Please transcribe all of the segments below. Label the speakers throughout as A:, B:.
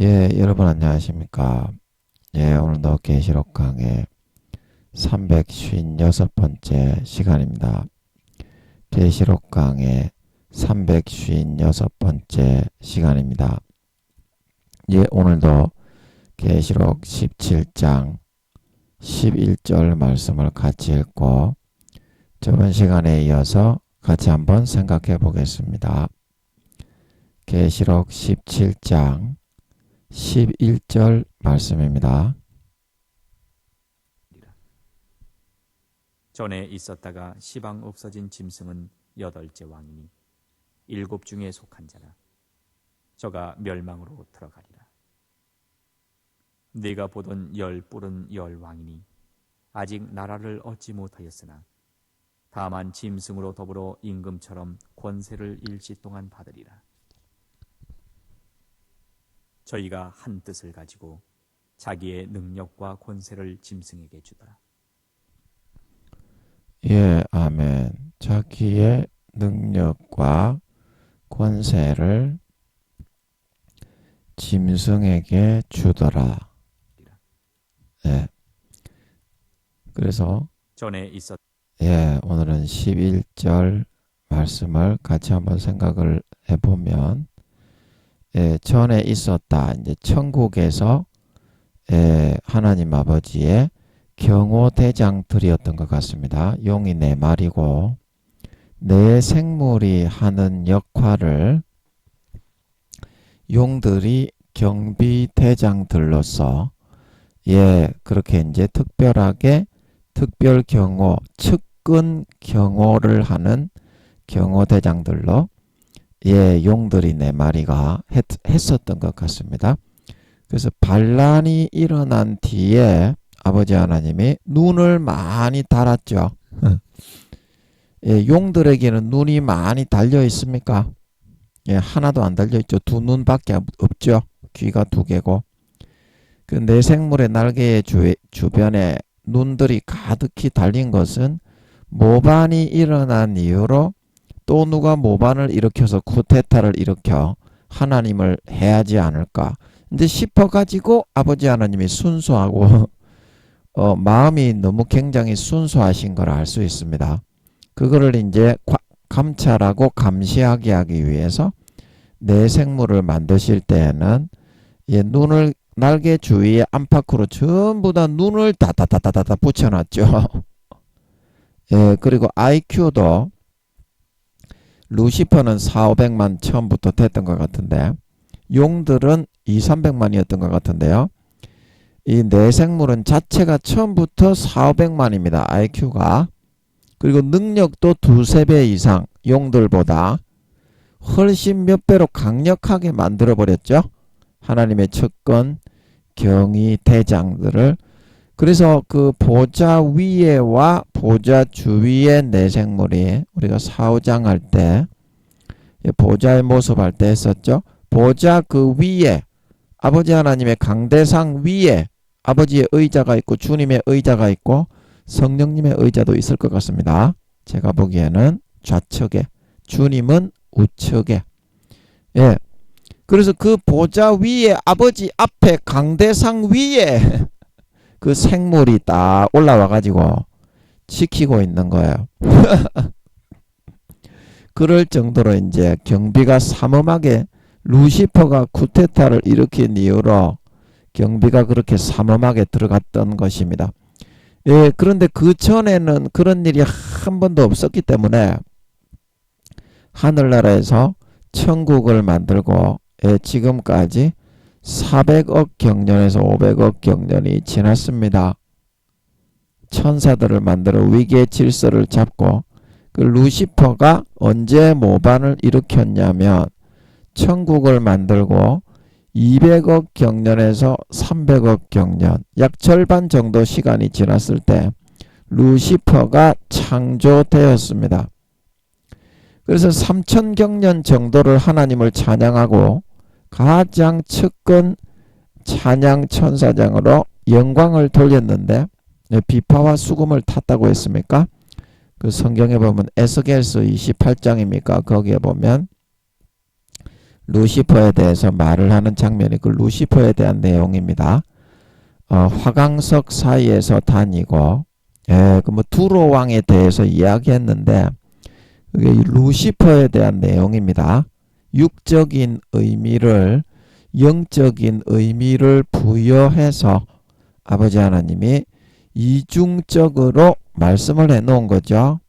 A: 예, 여러분 안녕하십니까? 예, 오늘도 계시록 강의 356번째 시간입니다. 계시록 강의 356번째 시간입니다. 예, 오늘도 계시록 17장 11절 말씀을 같이 읽고 저번 시간에 이어서 같이 한번 생각해 보겠습니다. 계시록 17장 11절 말씀입니다.
B: 전에 있었다가 시방 없어진 짐승은 8째 왕이니 7 중에 속한 자라. 저가 멸망으로 들어가리라. 네가 보던 뿔은 왕이니 아직 나라를 얻지 못하였으나 다만 짐승으로 더불어 임금처럼 권세를 일시 동안 받으리라. 저희가 한 뜻을 가지고 자기의 능력과 권세를 짐승에게 주더라.
A: 예, 아멘. 자기의 능력과 권세를 짐승에게 주더라. 예. 그래서
B: 전에 있었
A: 예, 오늘은 11절 말씀을 같이 한번 생각을 해보면 예, 전에 있었다. 이제 천국에서 예, 하나님 아버지의 경호대장들이었던 것 같습니다. 용이 4마리고 내 생물이 하는 역할을 용들이 경비대장들로서 예, 그렇게 이제 특별하게 특별 경호, 측근 경호를 하는 경호대장들로 예, 용들이 4마리가 했었던 것 같습니다. 그래서 반란이 일어난 뒤에 아버지 하나님이 눈을 많이 달았죠. 예, 용들에게는 눈이 많이 달려 있습니까? 예, 하나도 안 달려 있죠. 2눈밖에 없죠. 귀가 2개고. 그 내생물의 날개의 주변에 눈들이 가득히 달린 것은 모반이 일어난 이유로 또 누가 모반을 일으켜서 쿠데타를 일으켜 하나님을 해하지 않을까. 근데 싶어가지고 아버지 하나님이 순수하고 마음이 너무 굉장히 순수하신 걸 알 수 있습니다. 그거를 이제 감찰하고 감시하게 하기 위해서 내 생물을 만드실 때에는 예, 눈을 날개 주위에 안팎으로 전부 다 눈을 다다다다다 붙여놨죠. 예, 그리고 IQ도 루시퍼는 4,500만 처음부터 됐던 것 같은데 용들은 2,300만이었던 것 같은데요. 이 내생물은 자체가 처음부터 4,500만입니다. IQ가. 그리고 능력도 2~3배 이상 용들보다 훨씬 몇 배로 강력하게 만들어버렸죠. 하나님의 측근 경위 대장들을. 그래서 그 보좌 위에와 보좌 주위의 내생물이 우리가 사후장 때 보좌의 모습 할 때 했었죠. 보좌 그 위에 아버지 하나님의 강대상 위에 아버지의 의자가 있고 주님의 의자가 있고 성령님의 의자도 있을 것 같습니다. 제가 보기에는 좌측에 주님은 우측에. 예. 그래서 그 보좌 위에 아버지 앞에 강대상 위에 그 생물이 딱 올라와 가지고 지키고 있는 거예요. 그럴 정도로 이제 경비가 삼엄하게 루시퍼가 쿠데타를 일으킨 이유로 경비가 그렇게 삼엄하게 들어갔던 것입니다. 예, 그런데 그 전에는 그런 일이 한 번도 없었기 때문에 하늘나라에서 천국을 만들고 예, 지금까지 400억 경년에서 500억 경년이 지났습니다. 천사들을 만들어 위계의 질서를 잡고 그 루시퍼가 언제 모반을 일으켰냐면 천국을 만들고 200억 경년에서 300억 경년 약 절반 정도 시간이 지났을 때 루시퍼가 창조되었습니다. 그래서 3000경년 정도를 하나님을 찬양하고 가장 측근 찬양 천사장으로 영광을 돌렸는데 비파와 수금을 탔다고 했습니까? 그 성경에 보면 에스겔서 28장입니까? 거기에 보면 루시퍼에 대해서 말을 하는 장면이 그 루시퍼에 대한 내용입니다. 화강석 사이에서 다니고, 그 두로 왕에 대해서 이야기했는데, 그게 루시퍼에 대한 내용입니다. 육적인 의미를, 영적인 의미를 부여해서 아버지 하나님이 이중적으로 말씀을 해 놓은 거죠.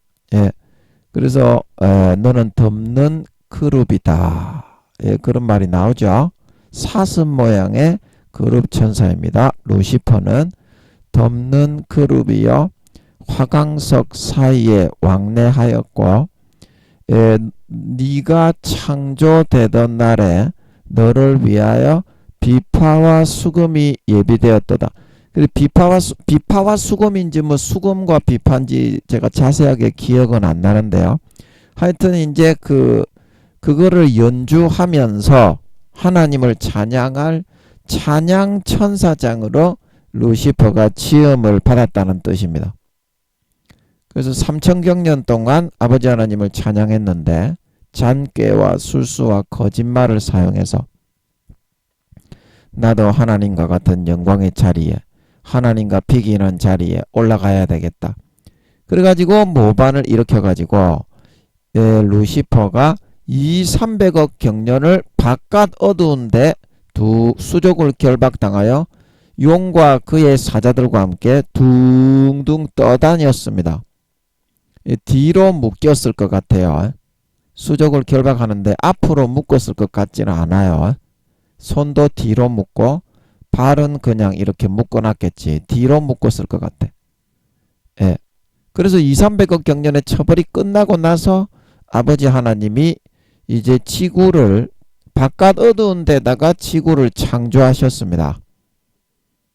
A: 그래서 너는 덮는 그룹이다. 그런 말이 나오죠. 사슴 모양의 그룹 천사입니다. 루시퍼는 덮는 그룹이요 화강석 사이에 왕래하였고, 네가 창조되던 날에 너를 위하여 비파와 수금이 예비되었도다. 비파와 수금인지 수금과 비파인지 제가 자세하게 기억은 안 나는데요. 하여튼 이제 그거를 연주하면서 하나님을 찬양할 찬양 천사장으로 루시퍼가 지음을 받았다는 뜻입니다. 그래서 3000경년 동안 아버지 하나님을 찬양했는데 잔꾀와 술수와 거짓말을 사용해서 나도 하나님과 같은 영광의 자리에 하나님과 비기는 자리에 올라가야 되겠다. 그래가지고 모반을 일으켜가지고 루시퍼가 300억 경년을 바깥 어두운데 두 수족을 결박당하여 용과 그의 사자들과 함께 둥둥 떠다녔습니다. 뒤로 묶였을 것 같아요. 수족을 결박하는데 앞으로 묶었을 것 같지는 않아요. 손도 뒤로 묶고 발은 그냥 이렇게 묶어놨겠지. 뒤로 묶었을 것 같아. 그래서 300억 경년의 처벌이 끝나고 나서 아버지 하나님이 이제 지구를 바깥 어두운 데다가 지구를 창조하셨습니다.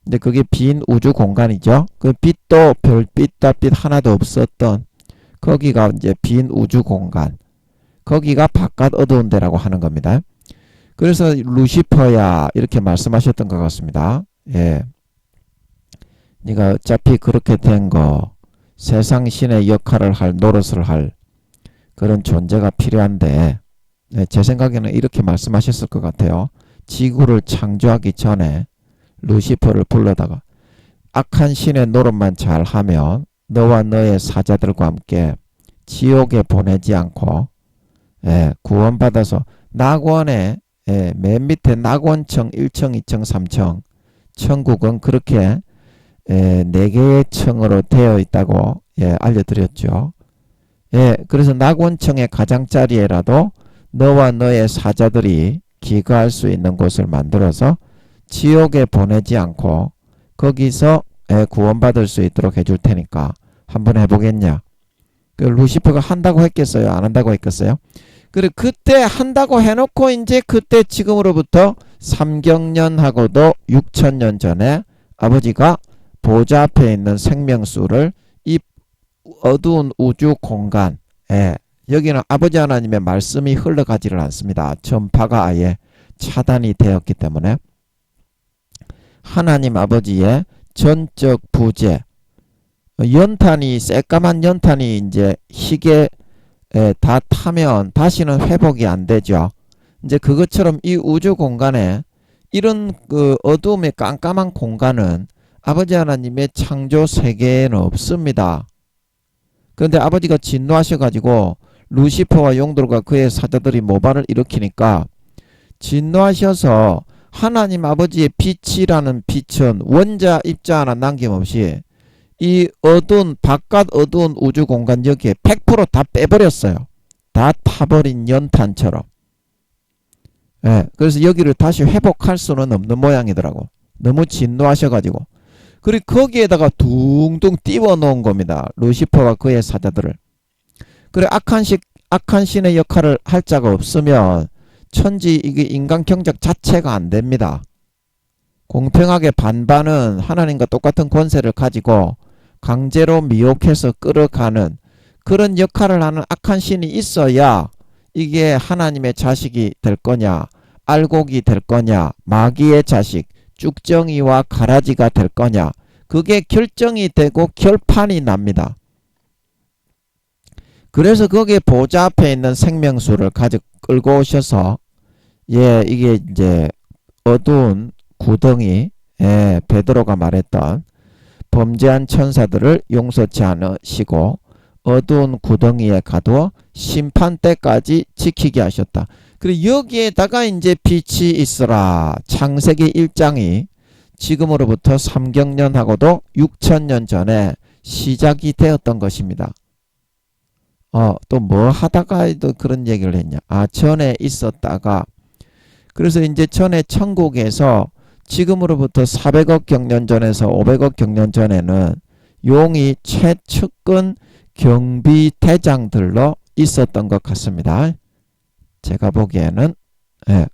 A: 근데 그게 빈 우주 공간이죠. 그 빛도 별빛 달빛 하나도 없었던 거기가 이제 빈 우주 공간. 거기가 바깥 어두운 데라고 하는 겁니다. 그래서 루시퍼야 이렇게 말씀하셨던 것 같습니다. 네가 어차피 그렇게 된 거 세상 신의 역할을 할 노릇을 할 그런 존재가 필요한데 제 생각에는 이렇게 말씀하셨을 것 같아요. 지구를 창조하기 전에 루시퍼를 불러다가 악한 신의 노릇만 잘하면 너와 너의 사자들과 함께 지옥에 보내지 않고 구원받아서 낙원에 맨 밑에 낙원청 1층, 2층, 3층 천국은 그렇게 4개의 층으로 되어 있다고 알려드렸죠. 그래서 낙원층의 가장자리에라도 너와 너의 사자들이 기거할 수 있는 곳을 만들어서 지옥에 보내지 않고 거기서 구원받을 수 있도록 해줄 테니까 한번 해보겠냐. 그 루시퍼가 한다고 했겠어요? 안 한다고 했겠어요? 그래 그때 한다고 해놓고 이제 그때 지금으로부터 3경년하고도 6000년 전에 아버지가 보좌 앞에 있는 생명수를 이 어두운 우주 공간에 여기는 아버지 하나님의 말씀이 흘러가지를 않습니다. 전파가 아예 차단이 되었기 때문에 하나님 아버지의 전적 부재 연탄이 새까만 연탄이 이제 희게 다 타면 다시는 회복이 안 되죠. 이제 그것처럼 이 우주 공간에 이런 그 어두움의 깜깜한 공간은 아버지 하나님의 창조 세계에는 없습니다. 그런데 아버지가 진노하셔가지고 루시퍼와 용들과 그의 사자들이 모반을 일으키니까 진노하셔서 하나님 아버지의 빛이라는 빛은 원자 입자 하나 남김없이 이 어두운 바깥 어두운 우주 공간 여기에 100% 다 빼버렸어요. 다 타버린 연탄처럼. 그래서 여기를 다시 회복할 수는 없는 모양이더라고. 너무 진노하셔가지고. 그리고 거기에다가 둥둥 띄워 놓은 겁니다. 루시퍼와 그의 사자들을. 그래 악한 신의 역할을 할 자가 없으면 천지 이게 인간 경작 자체가 안 됩니다. 공평하게 반반은 하나님과 똑같은 권세를 가지고 강제로 미혹해서 끌어가는 그런 역할을 하는 악한 신이 있어야 이게 하나님의 자식이 될 거냐 알곡이 될 거냐 마귀의 자식 쭉정이와 가라지가 될 거냐 그게 결정이 되고 결판이 납니다. 그래서 거기에 보좌 앞에 있는 생명수를 끌고 오셔서 예, 이게 이제 어두운 구덩이, 예, 베드로가 말했던 범죄한 천사들을 용서치 않으시고 어두운 구덩이에 가두어 심판 때까지 지키게 하셨다. 그리고 여기에다가 이제 빛이 있으라. 창세기 1장이 지금으로부터 3경년하고도 6천년 전에 시작이 되었던 것입니다. 또 뭐 하다가 또 그런 얘기를 했냐. 전에 있었다가 그래서 이제 전에 천국에서 지금으로부터 400억 경년 전에서 500억 경년 전에는 용이 최측근 경비대장들로 있었던 것 같습니다. 제가 보기에는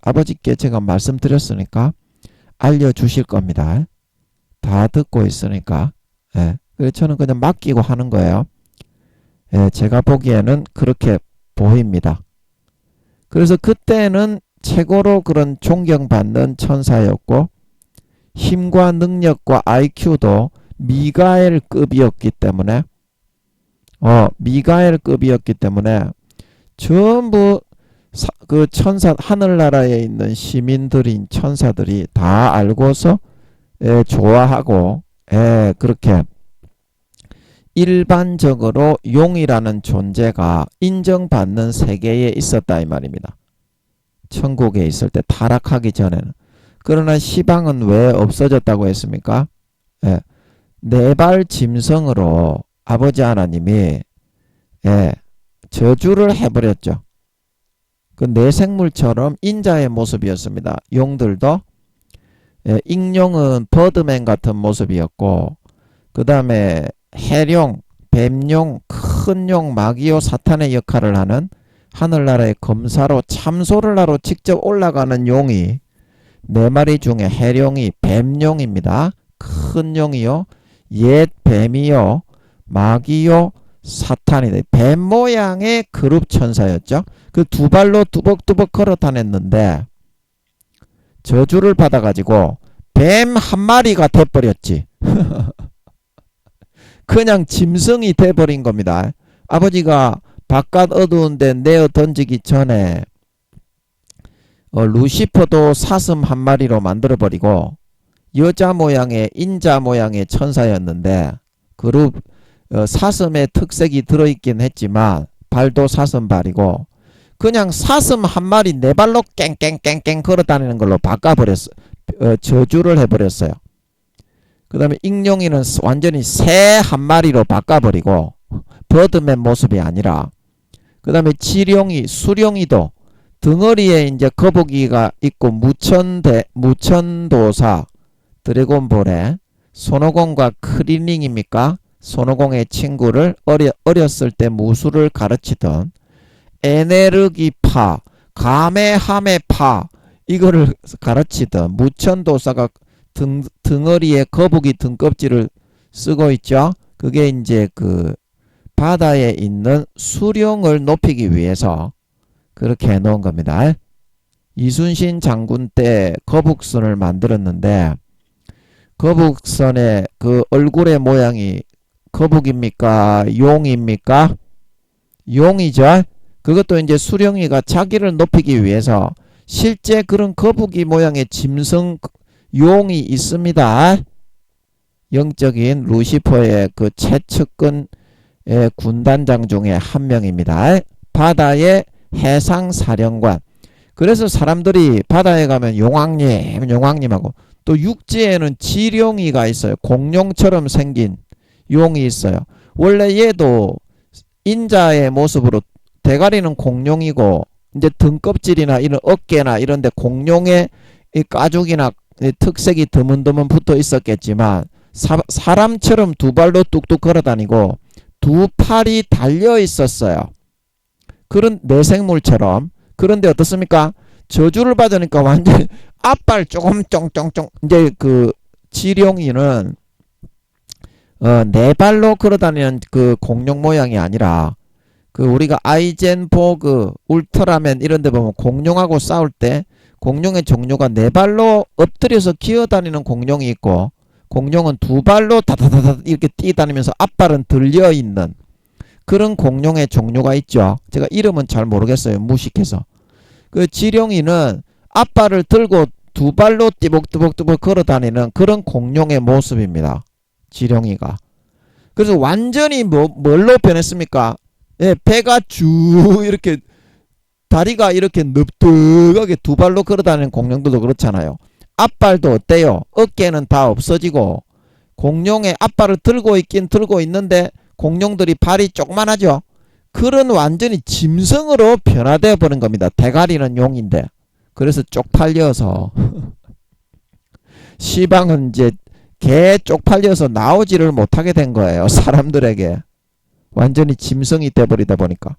A: 아버지께 제가 말씀드렸으니까 알려주실 겁니다. 다 듣고 있으니까. 그래서 저는 그냥 맡기고 하는 거예요. 제가 보기에는 그렇게 보입니다. 그래서 그때는 최고로 그런 존경받는 천사였고 힘과 능력과 IQ도 미가엘급이었기 때문에 전부 그 천사 하늘나라에 있는 시민들인 천사들이 다 알고서 좋아하고 그렇게 일반적으로 용이라는 존재가 인정받는 세계에 있었다 이 말입니다. 천국에 있을 때 타락하기 전에는. 그러나 시방은 왜 없어졌다고 했습니까? 네발 짐승으로 아버지 하나님이 저주를 해버렸죠. 그 내생물처럼 인자의 모습이었습니다. 용들도 익룡은 버드맨 같은 모습이었고 그 다음에 해룡, 뱀룡, 큰 용, 마귀요 사탄의 역할을 하는 하늘나라의 검사로 참소를 하러 직접 올라가는 용이 4마리 중에 해룡이 뱀룡입니다. 큰 용이요, 옛 뱀이요, 마귀요, 사탄이다. 뱀 모양의 그룹 천사였죠. 그 2발로 뚜벅뚜벅 걸어 다녔는데 저주를 받아가지고 뱀 한 마리가 돼버렸지. 그냥 짐승이 돼버린 겁니다. 아버지가 바깥 어두운데 내어 던지기 전에 루시퍼도 사슴 한 마리로 만들어버리고 여자 모양의 인자 모양의 천사였는데 그룹 사슴의 특색이 들어있긴 했지만 발도 사슴발이고 그냥 사슴 한 마리 4발로 깽깽깽깽 걸어다니는 걸로 바꿔버렸어요. 저주를 해버렸어요. 그 다음에 익룡이는 완전히 새 한 마리로 바꿔버리고 버드맨 모습이 아니라 그 다음에 지룡이 수룡이도 덩어리에 이제 거북이가 있고 무천도사 드래곤볼에 손오공과 크리닝입니까? 손오공의 친구를 어렸을 때 무술을 가르치던 에네르기파, 가메하메파 이거를 가르치던 무천도사가 덩어리에 거북이 등껍질을 쓰고 있죠. 그게 이제 그 바다에 있는 수령을 높이기 위해서 그렇게 해놓은 겁니다. 이순신 장군 때 거북선을 만들었는데 거북선의 그 얼굴의 모양이 거북입니까? 용입니까? 용이죠. 그것도 이제 수령이가 자기를 높이기 위해서 실제 그런 거북이 모양의 짐승 용이 있습니다. 영적인 루시퍼의 그 최측근 군단장 중에 한 명입니다. 바다의 해상사령관. 그래서 사람들이 바다에 가면 용왕님하고 또 육지에는 지룡이가 있어요. 공룡처럼 생긴 용이 있어요. 원래 얘도 인자의 모습으로 대가리는 공룡이고 이제 등껍질이나 이런 어깨나 이런데 공룡의 이 가죽이나 특색이 드문드문 붙어 있었겠지만 사람처럼 2발로 뚝뚝 걸어다니고 2팔이 달려 있었어요. 그런 내생물처럼. 그런데 어떻습니까? 저주를 받으니까 완전 앞발 조금 쫑쫑쫑. 이제 그 지룡이는 4발로 걸어다니는 그 공룡 모양이 아니라 그 우리가 아이젠보그 울트라맨 이런 데 보면 공룡하고 싸울 때 공룡의 종류가 4발로 엎드려서 기어다니는 공룡이 있고 공룡은 2발로 다다다다 이렇게 뛰다니면서 앞발은 들려있는 그런 공룡의 종류가 있죠. 제가 이름은 잘 모르겠어요. 무식해서. 그 지룡이는 앞발을 들고 두 발로 띠복띠복띠복 걸어다니는 그런 공룡의 모습입니다. 지렁이가. 그래서 완전히 뭘로 변했습니까? 예, 배가 쭉 이렇게 다리가 이렇게 넓득하게 두 발로 걸어다니는 공룡들도 그렇잖아요. 앞발도 어때요? 어깨는 다 없어지고 공룡의 앞발을 들고 있긴 들고 있는데 공룡들이 발이 조그만하죠. 그런 완전히 짐승으로 변화되어 버린 겁니다. 대가리는 용인데. 그래서 쪽팔려서 시방은 이제 개 쪽팔려서 나오지를 못하게 된 거예요. 사람들에게. 완전히 짐승이 돼버리다 보니까.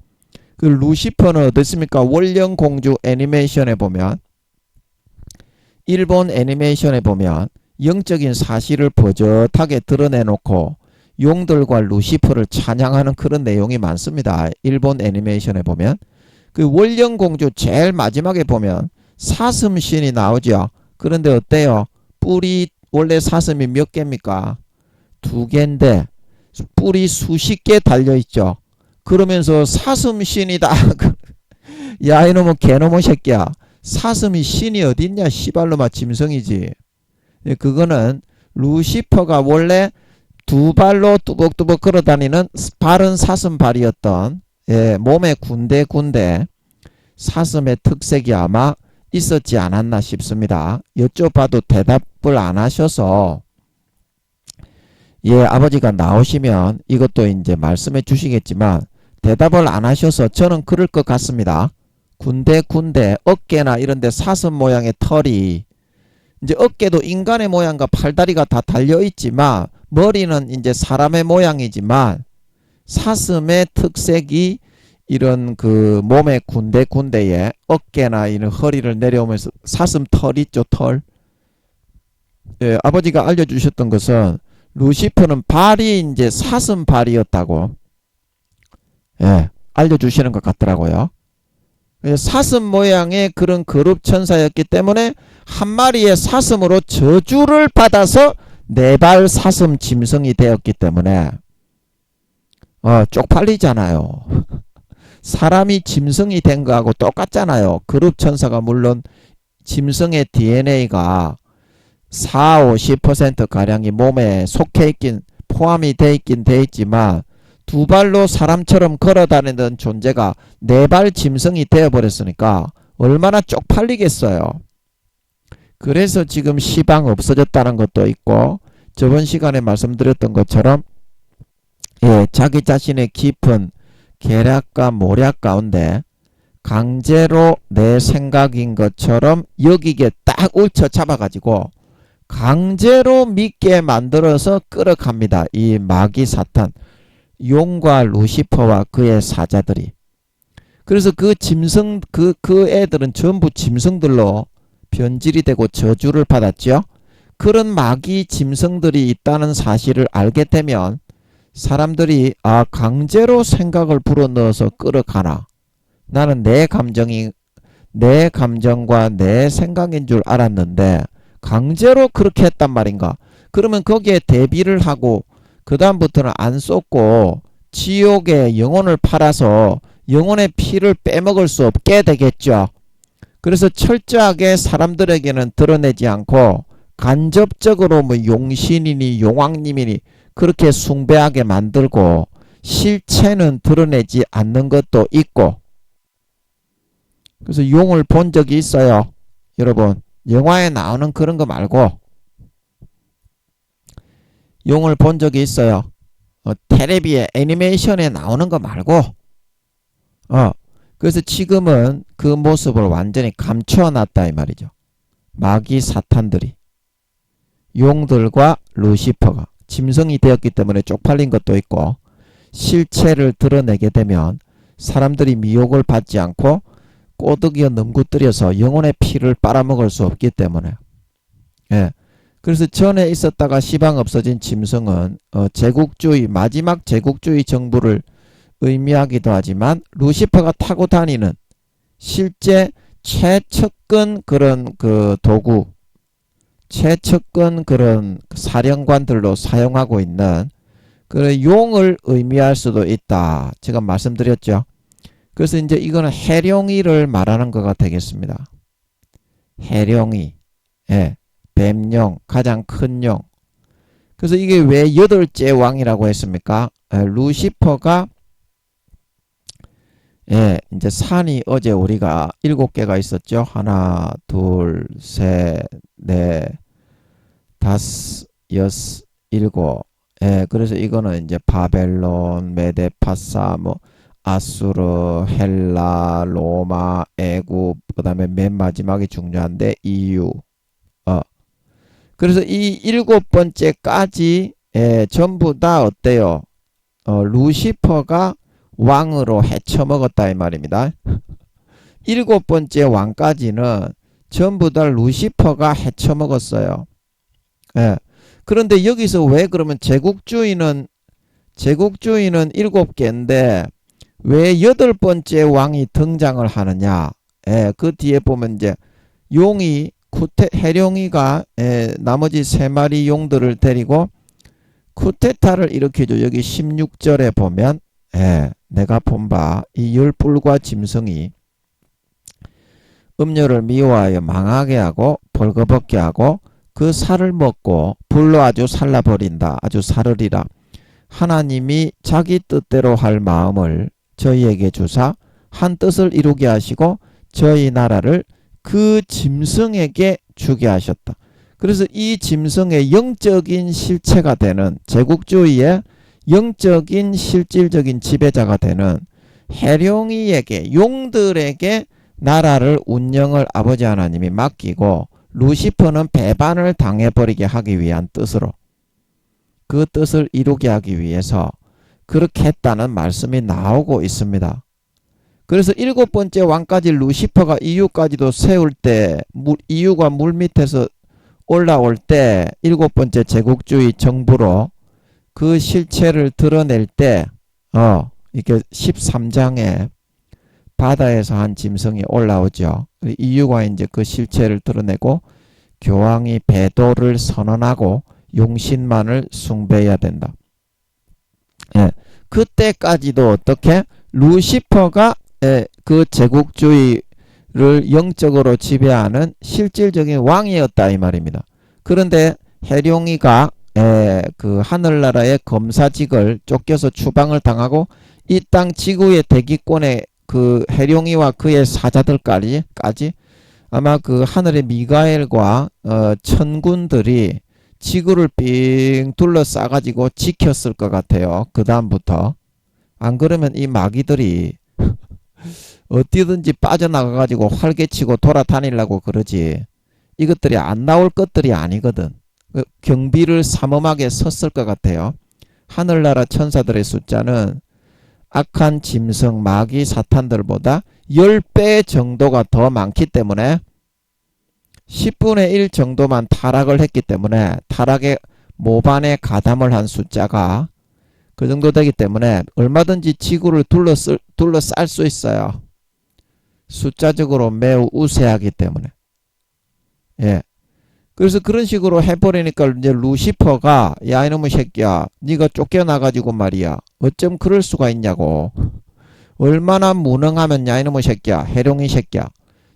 A: 그 루시퍼는 어떻습니까? 월령공주 애니메이션에 보면, 일본 애니메이션에 보면 영적인 사실을 버젓하게 드러내놓고 용들과 루시퍼를 찬양하는 그런 내용이 많습니다. 일본 애니메이션에 보면. 그 월령공주 제일 마지막에 보면 사슴신이 나오죠. 그런데 어때요? 뿔이 원래 사슴이 몇 개입니까? 2개인데 뿔이 수십 개 달려있죠. 그러면서 사슴신이다. 야 이놈의 개놈의 새끼야. 사슴이 신이 어딨냐? 시발로마 짐승이지. 그거는 루시퍼가 원래 두 발로 뚜벅뚜벅 걸어다니는 발은 사슴발이었던, 예, 몸에 군데군데 사슴의 특색이 아마 있었지 않았나 싶습니다. 여쭤봐도 대답을 안 하셔서, 예, 아버지가 나오시면 이것도 이제 말씀해 주시겠지만 대답을 안 하셔서 저는 그럴 것 같습니다. 군데군데 어깨나 이런데 사슴 모양의 털이, 이제 어깨도 인간의 모양과 팔다리가 다 달려있지만 머리는 이제 사람의 모양이지만 사슴의 특색이 이런 그 몸의 군데군데에 어깨나 이런 허리를 내려오면서 사슴 털 있죠, 털. 예, 아버지가 알려주셨던 것은 루시퍼는 발이 이제 사슴 발이었다고, 예, 알려주시는 것 같더라고요. 사슴 모양의 그런 거룹천사였기 때문에 한 마리의 사슴으로 저주를 받아서 네발 사슴 짐승이 되었기 때문에 쪽팔리잖아요. 사람이 짐승이 된 거하고 똑같잖아요. 그룹천사가 물론 짐승의 DNA가 40~50%가량이 몸에 속해 있긴, 포함이 돼 있긴 돼 있지만 두 발로 사람처럼 걸어다니는 존재가 네 발 짐승이 되어버렸으니까 얼마나 쪽팔리겠어요. 그래서 지금 시방 없어졌다는 것도 있고, 저번 시간에 말씀드렸던 것처럼, 예, 자기 자신의 깊은 계략과 모략 가운데 강제로 내 생각인 것처럼 여기게 딱 옳혀 잡아가지고 강제로 믿게 만들어서 끌어갑니다. 이 마귀 사탄, 용과 루시퍼와 그의 사자들이. 그래서 그 짐승, 그 애들은 전부 짐승들로 변질이 되고 저주를 받았죠. 그런 마귀 짐승들이 있다는 사실을 알게 되면 사람들이 강제로 생각을 불어넣어서 끌어가나, 나는 내 감정과 내 생각인 줄 알았는데 강제로 그렇게 했단 말인가. 그러면 거기에 대비를 하고 그 다음부터는 안 쏟고 지옥에 영혼을 팔아서 영혼의 피를 빼먹을 수 없게 되겠죠. 그래서 철저하게 사람들에게는 드러내지 않고 간접적으로 뭐 용신이니 용왕님이니 그렇게 숭배하게 만들고 실체는 드러내지 않는 것도 있고. 그래서 용을 본 적이 있어요. 여러분, 영화에 나오는 그런 거 말고 용을 본 적이 있어요. 텔레비에 애니메이션에 나오는 거 말고. 그래서 지금은 그 모습을 완전히 감춰놨다 이 말이죠. 마귀 사탄들이, 용들과 루시퍼가 짐승이 되었기 때문에 쪽팔린 것도 있고, 실체를 드러내게 되면 사람들이 미혹을 받지 않고 꼬드겨 넘구뜨려서 영혼의 피를 빨아먹을 수 없기 때문에. 예. 그래서 전에 있었다가 시방 없어진 짐승은 제국주의, 마지막 제국주의 정부를 의미하기도 하지만 루시퍼가 타고 다니는 실제 최측근 그런 그 도구, 최측근 그런 사령관들로 사용하고 있는 그런 용을 의미할 수도 있다. 제가 말씀드렸죠. 그래서 이제 이거는 해룡이를 말하는 거가 되겠습니다. 해룡이, 예, 뱀용, 가장 큰 용. 그래서 이게 왜 여덟째 왕이라고 했습니까? 루시퍼가 예, 이제 산이 어제 우리가 7개가 있었죠. 하나, 둘, 셋, 넷, 다섯, 여섯, 일곱. 예, 그래서 이거는 이제 바벨론, 메데, 파사, 뭐 아수르, 헬라, 로마, 애굽, 그다음에 맨 마지막이 중요한데 이유. 그래서 이 7번째까지 예, 전부 다 어때요? 루시퍼가 왕으로 헤쳐먹었다 이 말입니다. 7번째 왕까지는 전부 다 루시퍼가 헤쳐먹었어요. 예. 그런데 여기서 왜 그러면 제국주의는 7개인데 왜 8번째 왕이 등장을 하느냐? 예, 그 뒤에 보면 이제 용이 해룡이가 나머지 3마리 용들을 데리고 쿠데타를 일으키죠. 여기 16절에 보면 내가 본 바 이 열불과 짐승이 음료를 미워하여 망하게 하고 벌거벗게 하고 그 살을 먹고 불로 아주 살라버린다. 아주 살으리라. 하나님이 자기 뜻대로 할 마음을 저희에게 주사 한 뜻을 이루게 하시고 저희 나라를 그 짐승에게 주게 하셨다. 그래서 이 짐승의 영적인 실체가 되는 제국주의의 영적인 실질적인 지배자가 되는 해룡이에게 용들에게 나라를 운영을 아버지 하나님이 맡기고 루시퍼는 배반을 당해버리게 하기 위한 뜻으로 그 뜻을 이루게 하기 위해서 그렇게 했다는 말씀이 나오고 있습니다. 그래서 7번째 왕까지 루시퍼가 이유까지도 세울 때 이유가 물 밑에서 올라올 때 7번째 제국주의 정부로 그 실체를 드러낼 때 이게 13장에 바다에서 한 짐승이 올라오죠. 이유가 이제 그 실체를 드러내고 교황이 배도를 선언하고 용신만을 숭배해야 된다. 예, 그때까지도 어떻게 루시퍼가 그 제국주의를 영적으로 지배하는 실질적인 왕이었다 이 말입니다. 그런데 해룡이가 그 하늘나라의 검사직을 쫓겨서 추방을 당하고 이 땅 지구의 대기권에 그 해룡이와 그의 사자들까지 아마 그 하늘의 미가엘과 천군들이 지구를 삥 둘러싸가지고 지켰을 것 같아요. 그 다음부터 안 그러면 이 마귀들이 어디든지 빠져나가가지고 활개치고 돌아다니려고 그러지. 이것들이 안 나올 것들이 아니거든. 경비를 삼엄하게 섰을 것 같아요. 하늘나라 천사들의 숫자는 악한 짐승, 마귀, 사탄들보다 10배 정도가 더 많기 때문에 10분의 1 정도만 타락을 했기 때문에 타락의 모반에 가담을 한 숫자가 그 정도 되기 때문에 얼마든지 지구를 둘러쌀 수 있어요. 숫자적으로 매우 우세하기 때문에. 예. 그래서 그런 식으로 해버리니까 이제 루시퍼가 야 이놈의 새끼야 네가 쫓겨나가지고 말이야 어쩜 그럴 수가 있냐고 얼마나 무능하면 야 이놈의 새끼야 해룡이 새끼야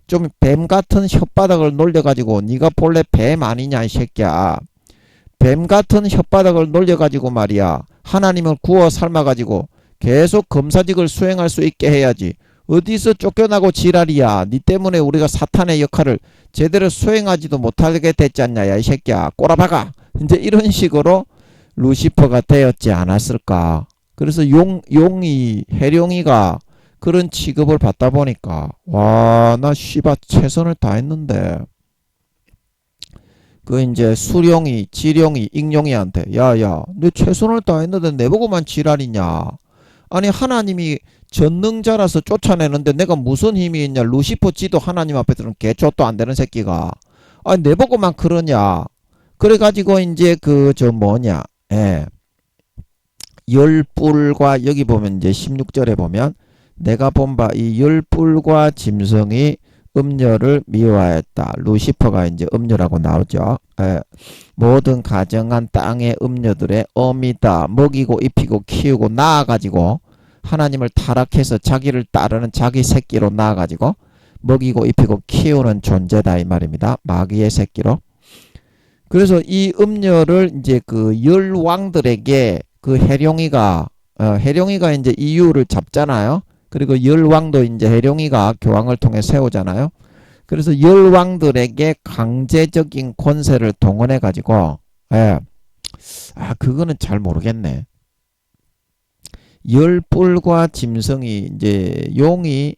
A: 좀 뱀같은 혓바닥을 놀려가지고 네가 본래 뱀 아니냐 이 새끼야 뱀같은 혓바닥을 놀려가지고 말이야 하나님을 구워 삶아가지고 계속 검사직을 수행할 수 있게 해야지 어디서 쫓겨나고 지랄이야 니 때문에 우리가 사탄의 역할을 제대로 수행하지도 못하게 됐지 않냐 야 이 새끼야 꼬라박아 이제 이런 식으로 루시퍼가 되었지 않았을까. 그래서 용이 해룡이가 그런 취급을 받다 보니까 와 나 씨바 최선을 다했는데 그 이제 수룡이 지룡이 익룡이한테 야야 너 최선을 다했는데 내보고만 지랄이냐 아니 하나님이 전능자라서 쫓아내는데 내가 무슨 힘이 있냐 루시퍼 지도 하나님 앞에서는 개쫓도 안 되는 새끼가 아니 내보고만 그러냐 그래가지고 이제 그 저 뭐냐 열불과 여기 보면 이제 16절에 보면 내가 본 바 이 열불과 짐승이 음료를 미워하였다. 루시퍼가 이제 음료라고 나오죠. 모든 가정한 땅의 음료들의 어미다. 먹이고 입히고 키우고 낳아가지고 하나님을 타락해서 자기를 따르는 자기 새끼로 낳아가지고 먹이고 입히고 키우는 존재다 이 말입니다. 마귀의 새끼로. 그래서 이 음녀를 이제 그 열왕들에게 그 해룡이가 이제 이유를 잡잖아요. 그리고 열왕도 이제 해룡이가 교황을 통해 세우잖아요. 그래서 열왕들에게 강제적인 권세를 동원해 가지고 그거는 잘 모르겠네. 열뿔과 짐승이 이제 용이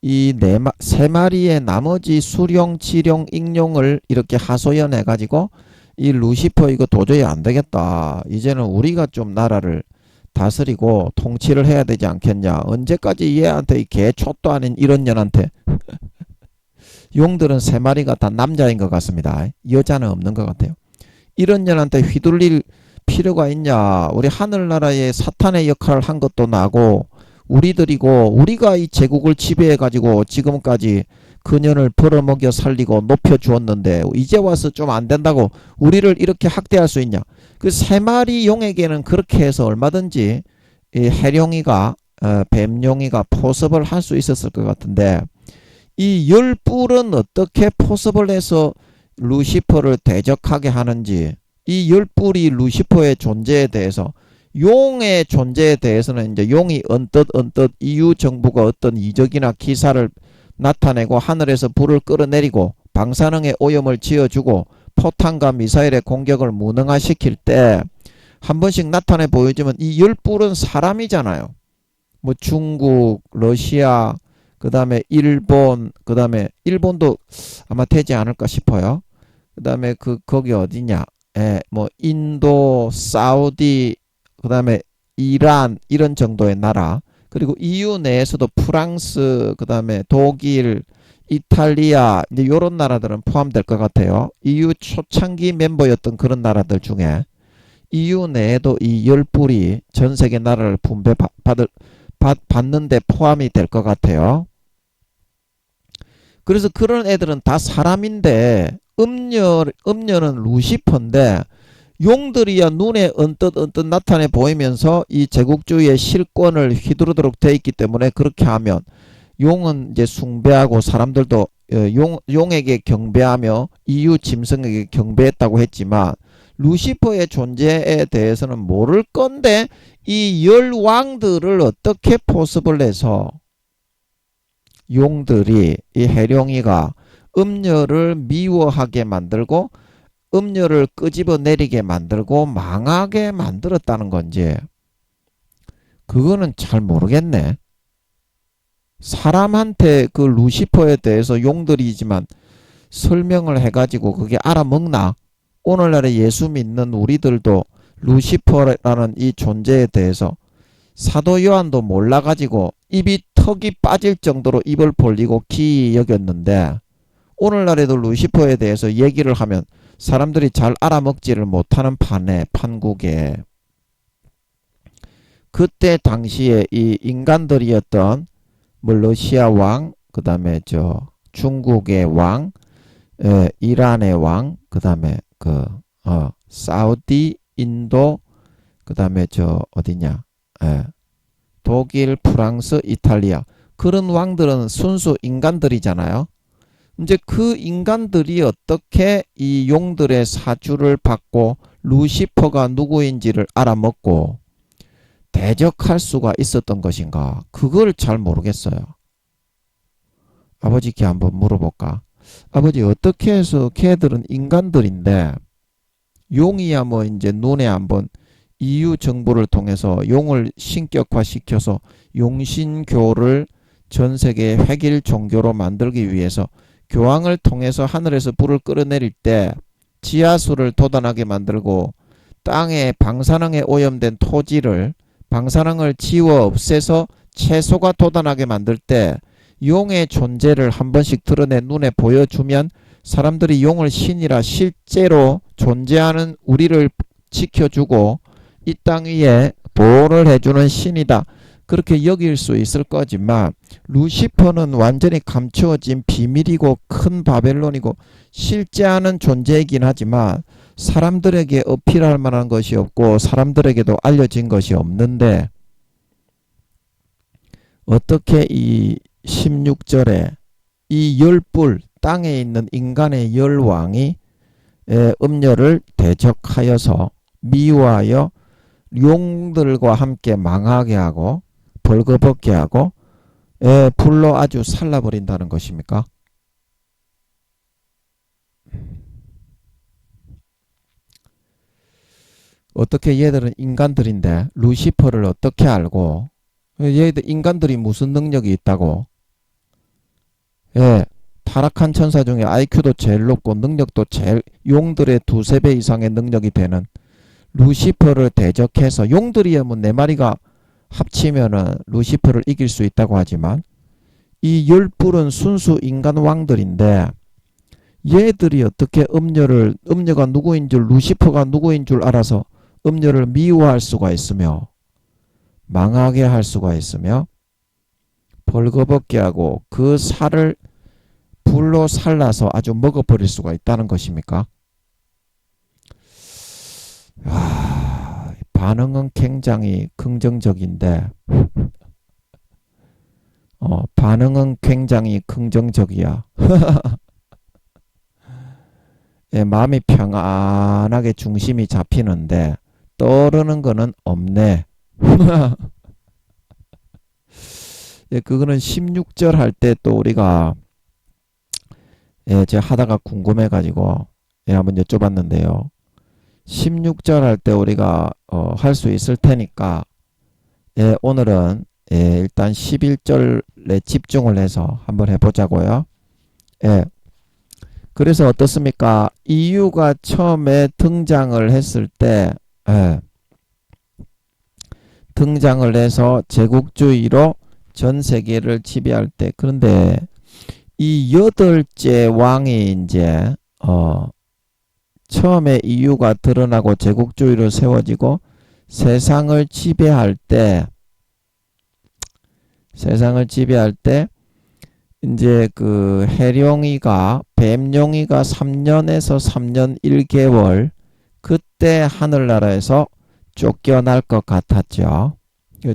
A: 이 세 마리의 나머지 수룡, 지룡, 익룡을 이렇게 하소연해 가지고 이 루시퍼 이거 도저히 안 되겠다. 이제는 우리가 좀 나라를 다스리고 통치를 해야 되지 않겠냐. 언제까지 얘한테 이 개초도 아닌 이런 년한테 용들은 세 마리가 다 남자인 것 같습니다. 여자는 없는 것 같아요. 이런 년한테 휘둘릴 필요가 있냐. 우리 하늘나라의 사탄의 역할을 한 것도 나고 우리가 이 제국을 지배해 가지고 지금까지 그년을 벌어먹여 살리고 높여 주었는데 이제 와서 좀 안 된다고 우리를 이렇게 학대할 수 있냐. 그 세 마리 용에게는 그렇게 해서 얼마든지 이 해룡이가 뱀룡이가 포섭을 할 수 있었을 것 같은데 이 열뿔은 어떻게 포섭을 해서 루시퍼를 대적하게 하는지, 이 열뿔이 루시퍼의 존재에 대해서, 용의 존재에 대해서는 이제 용이 언뜻 EU 정부가 어떤 이적이나 기사를 나타내고 하늘에서 불을 끌어내리고 방사능의 오염을 지어주고 포탄과 미사일의 공격을 무능화시킬 때 한 번씩 나타내 보여주면 이 열뿔은 사람이잖아요. 뭐 중국, 러시아, 그 다음에 일본, 그 다음에 일본도 아마 되지 않을까 싶어요. 그 다음에 거기 어디냐? 뭐 인도, 사우디, 그 다음에 이란 이런 정도의 나라, 그리고 EU 내에서도 프랑스, 그 다음에 독일, 이탈리아 이제 이런 나라들은 포함될 것 같아요. EU 초창기 멤버였던 그런 나라들 중에 EU 내에도 이 열뿔이 전 세계 나라를 받는데 포함이 될 것 같아요. 그래서 그런 애들은 다 사람인데 음녀는 루시퍼인데 용들이야 눈에 언뜻 나타내 보이면서 이 제국주의의 실권을 휘두르도록 돼 있기 때문에 그렇게 하면 용은 이제 숭배하고 사람들도 용에게 경배하며 EU 짐승에게 경배했다고 했지만 루시퍼의 존재에 대해서는 모를 건데 이 열왕들을 어떻게 포섭을 해서 용들이 이 해룡이가 음녀를 미워하게 만들고 음녀를 끄집어내리게 만들고 망하게 만들었다는 건지 그거는 잘 모르겠네. 사람한테 그 루시퍼에 대해서 용들이지만 설명을 해가지고 그게 알아먹나? 오늘날에 예수 믿는 우리들도 루시퍼라는 이 존재에 대해서 사도 요한도 몰라가지고 턱이 빠질 정도로 입을 벌리고 기이 여겼는데 오늘날에도 루시퍼에 대해서 얘기를 하면 사람들이 잘 알아먹지를 못하는 판국에 그때 당시에 이 인간들이었던 뭐 러시아 왕, 그 다음에 중국의 왕, 이란의 왕, 그 다음에 사우디, 인도, 그 다음에 어디냐, 독일, 프랑스, 이탈리아 그런 왕들은 순수 인간들이잖아요. 이제 그 인간들이 어떻게 이 용들의 사주를 받고 루시퍼가 누구인지를 알아먹고 대적할 수가 있었던 것인가? 그걸 잘 모르겠어요. 아버지께 한번 물어볼까? 아버지 어떻게 해서 걔들은 인간들인데 용이야 뭐 이제 눈에 한번 EU 정부를 통해서 용을 신격화시켜서 용신교를 전 세계 획일 종교로 만들기 위해서 교황을 통해서 하늘에서 불을 끌어내릴 때 지하수를 돋아나게 만들고 땅에 방사능에 오염된 토지를 방사능을 지워 없애서 채소가 돋아나게 만들 때 용의 존재를 한 번씩 드러내 눈에 보여주면 사람들이 용을 신이라 실제로 존재하는 우리를 지켜주고 이 땅 위에 보호를 해주는 신이다. 그렇게 여길 수 있을 거지만 루시퍼는 완전히 감추어진 비밀이고 큰 바벨론이고 실제하는 존재이긴 하지만 사람들에게 어필할 만한 것이 없고 사람들에게도 알려진 것이 없는데 어떻게 이 16절에 이 열불, 땅에 있는 인간의 열왕이 음녀를 대적하여서 미워하여 용들과 함께 망하게 하고 벌거벗게 하고 불로 아주 살라버린다는 것입니까? 어떻게 얘들은 인간들인데 루시퍼를 어떻게 알고 얘들 인간들이 무슨 능력이 있다고 타락한 천사 중에 IQ도 제일 높고 능력도 제일 용들의 2~3배 이상의 능력이 되는 루시퍼를 대적해서 용들이야 뭐 4마리가 합치면은 루시퍼를 이길 수 있다고 하지만 이 열불은 순수 인간 왕들인데 얘들이 어떻게 음녀가 누구인 줄 루시퍼가 누구인 줄 알아서 음녀를 미워할 수가 있으며 망하게 할 수가 있으며 벌거벗게 하고 그 살을 불로 살라서 아주 먹어버릴 수가 있다는 것입니까? 반응은 굉장히 긍정적인데 반응은 굉장히 긍정적이야. 마음이 평안하게 중심이 잡히는데 떠오르는 거는 없네. 그거는 16절 할 때 또 우리가 제가 하다가 궁금해 가지고 한번 여쭤봤는데요. 16절 할 때 우리가 할 수 있을 테니까 오늘은 일단 11절에 집중을 해서 한번 해보자고요. 그래서 어떻습니까? EU가 처음에 등장을 했을 때 등장을 해서 제국주의로 전 세계를 지배할 때 그런데 이 8째 왕이 이제 처음에 EU가 드러나고 제국주의로 세워지고 세상을 지배할 때 이제 그 해룡이가 뱀룡이가 3년에서 3년 1개월 그때 하늘나라에서 쫓겨날 것 같았죠.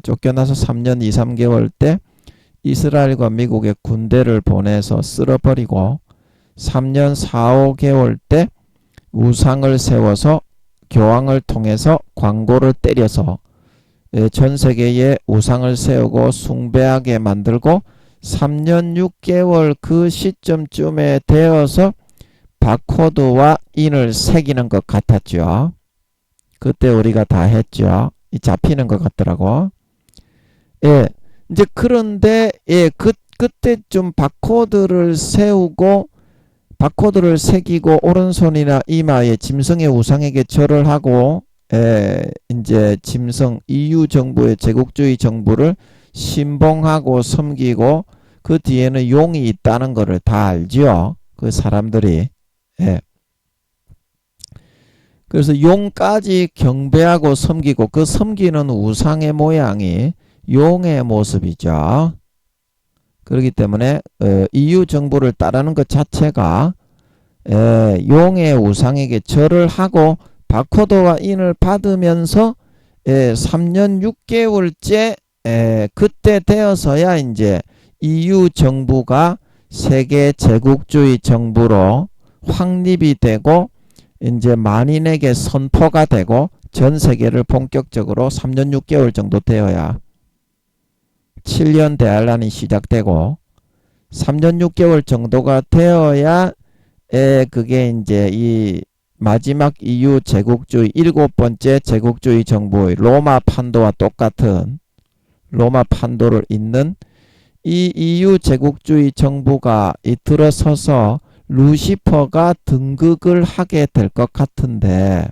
A: 쫓겨나서 3년 2~3개월 때 이스라엘과 미국의 군대를 보내서 쓸어버리고 3년 4~5개월 때 우상을 세워서 교황을 통해서 광고를 때려서 전 세계에 우상을 세우고 숭배하게 만들고 3년 6개월 그 시점쯤에 되어서 바코드와 인을 새기는 것 같았죠. 그때 우리가 다 했죠. 잡히는 것 같더라고. 이제 그런데 그때쯤 바코드를 세우고 바코드를 새기고 오른손이나 이마에 짐승의 우상에게 절을 하고 이제 짐승 EU 정부의 제국주의 정부를 신봉하고 섬기고 그 뒤에는 용이 있다는 것을 다 알죠. 그 사람들이. 그래서 용까지 경배하고 섬기고 그 섬기는 우상의 모양이 용의 모습이죠. 그렇기 때문에 EU 정부를 따르는 것 자체가 용의 우상에게 절을 하고 바코드와 인을 받으면서 3년 6개월째 그때 되어서야 이제 EU 정부가 세계 제국주의 정부로 확립이 되고 이제 만인에게 선포가 되고 전 세계를 본격적으로 3년 6개월 정도 되어야 7년 대환란이 시작되고 3년 6개월 정도가 되어야 그게 이제 이 마지막 EU 제국주의 7번째 제국주의 정부의 로마 판도와 똑같은 로마 판도를 잇는 이 EU 제국주의 정부가 들어서서 루시퍼가 등극을 하게 될 것 같은데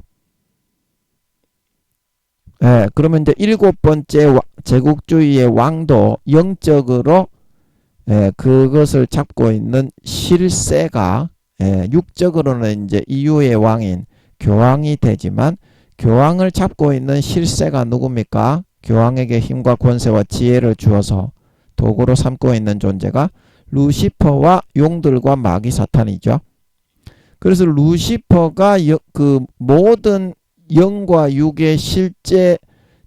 A: 그러면 이제 7번째 제국주의의 왕도 영적으로 그것을 잡고 있는 실세가 육적으로는 이제 EU의 왕인 교황이 되지만 교황을 잡고 있는 실세가 누굽니까? 교황에게 힘과 권세와 지혜를 주어서 도구로 삼고 있는 존재가 루시퍼와 용들과 마귀 사탄이죠. 그래서 루시퍼가 그 모든 영과 육의 실제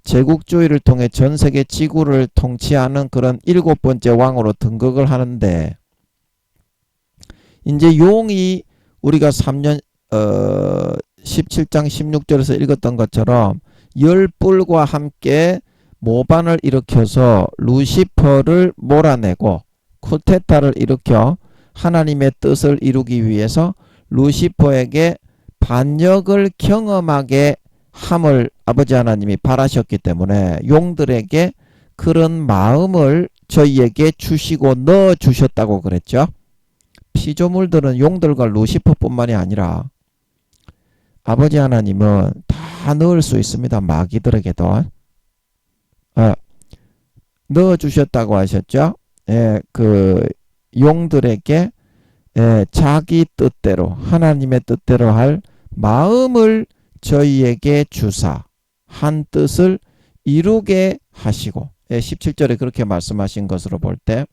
A: 제국주의를 통해 전 세계 지구를 통치하는 그런 7번째 왕으로 등극을 하는데 이제 용이 우리가 17장 16절에서 읽었던 것처럼 열불과 함께 모반을 일으켜서 루시퍼를 몰아내고 쿠데타를 일으켜 하나님의 뜻을 이루기 위해서 루시퍼에게 반역을 경험하게 함을 아버지 하나님이 바라셨기 때문에 용들에게 그런 마음을 저희에게 주시고 넣어 주셨다고 그랬죠. 피조물들은 용들과 루시퍼뿐만이 아니라 아버지 하나님은 다 넣을 수 있습니다. 마귀들에게도 넣어 주셨다고 하셨죠. 그 용들에게 자기 뜻대로 하나님의 뜻대로 할 마음을 저희에게 주사 한 뜻을 이루게 하시고 17절에 그렇게 말씀하신 것으로 볼 때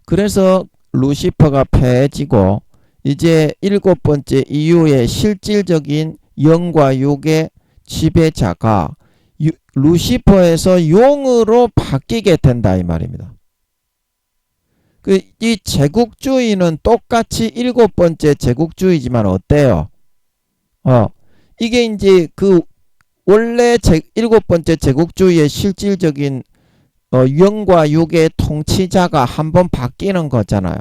A: 그래서 루시퍼가 패해지고 이제 7번째 이유의 실질적인 영과 육의 지배자가 루시퍼에서 용으로 바뀌게 된다 이 말입니다. 이 제국주의는 똑같이 7번째 제국주의지만 어때요? 이게 이제 그 원래 7번째 제국주의의 실질적인 영과 육의 통치자가 한번 바뀌는 거잖아요.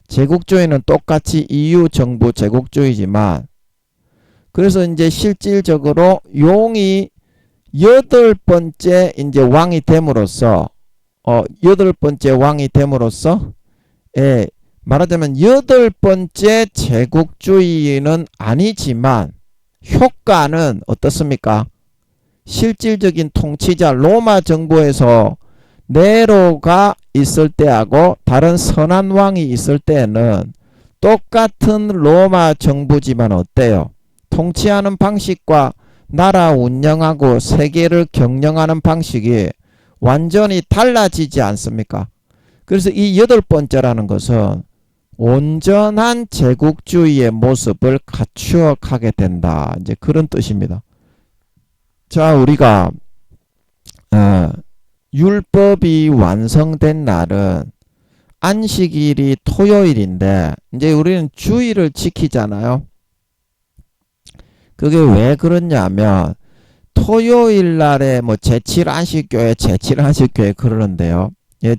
A: 제국주의는 똑같이 EU 정부 제국주의지만 그래서 이제 실질적으로 용이 8번째 이제 왕이 됨으로써 8번째 왕이 됨으로써 말하자면 8번째 제국주의는 아니지만 효과는 어떻습니까? 실질적인 통치자 로마 정부에서 네로가 있을 때하고 다른 선한 왕이 있을 때는 똑같은 로마 정부지만 어때요? 통치하는 방식과 나라 운영하고 세계를 경영하는 방식이 완전히 달라지지 않습니까? 그래서 이 8번째라는 것은 온전한 제국주의의 모습을 갖추어 가게 된다. 이제 그런 뜻입니다. 자, 우리가 율법이 완성된 날은 안식일이 토요일인데 이제 우리는 주일을 지키잖아요. 그게 왜 그러냐면 토요일 날에 뭐 제7 안식교회 제7 안식교회 그러는데요.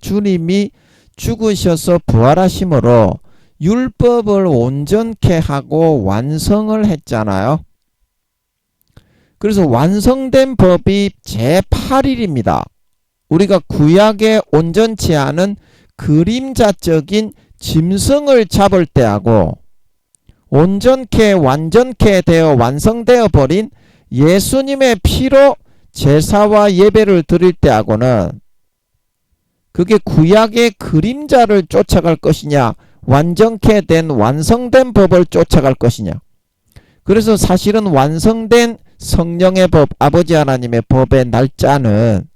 A: 주님이 죽으셔서 부활하심으로 율법을 온전케 하고 완성을 했잖아요. 그래서 완성된 법이 제8일입니다. 우리가 구약에 온전치 않은 그림자적인 짐승을 잡을 때하고 온전케 완전케 되어 완성되어 버린 예수님의 피로 제사와 예배를 드릴 때하고는 그게 구약의 그림자를 쫓아갈 것이냐 완전케 된 완성된 법을 쫓아갈 것이냐. 그래서 사실은 완성된 성령의 법 아버지 하나님의 법의 날짜는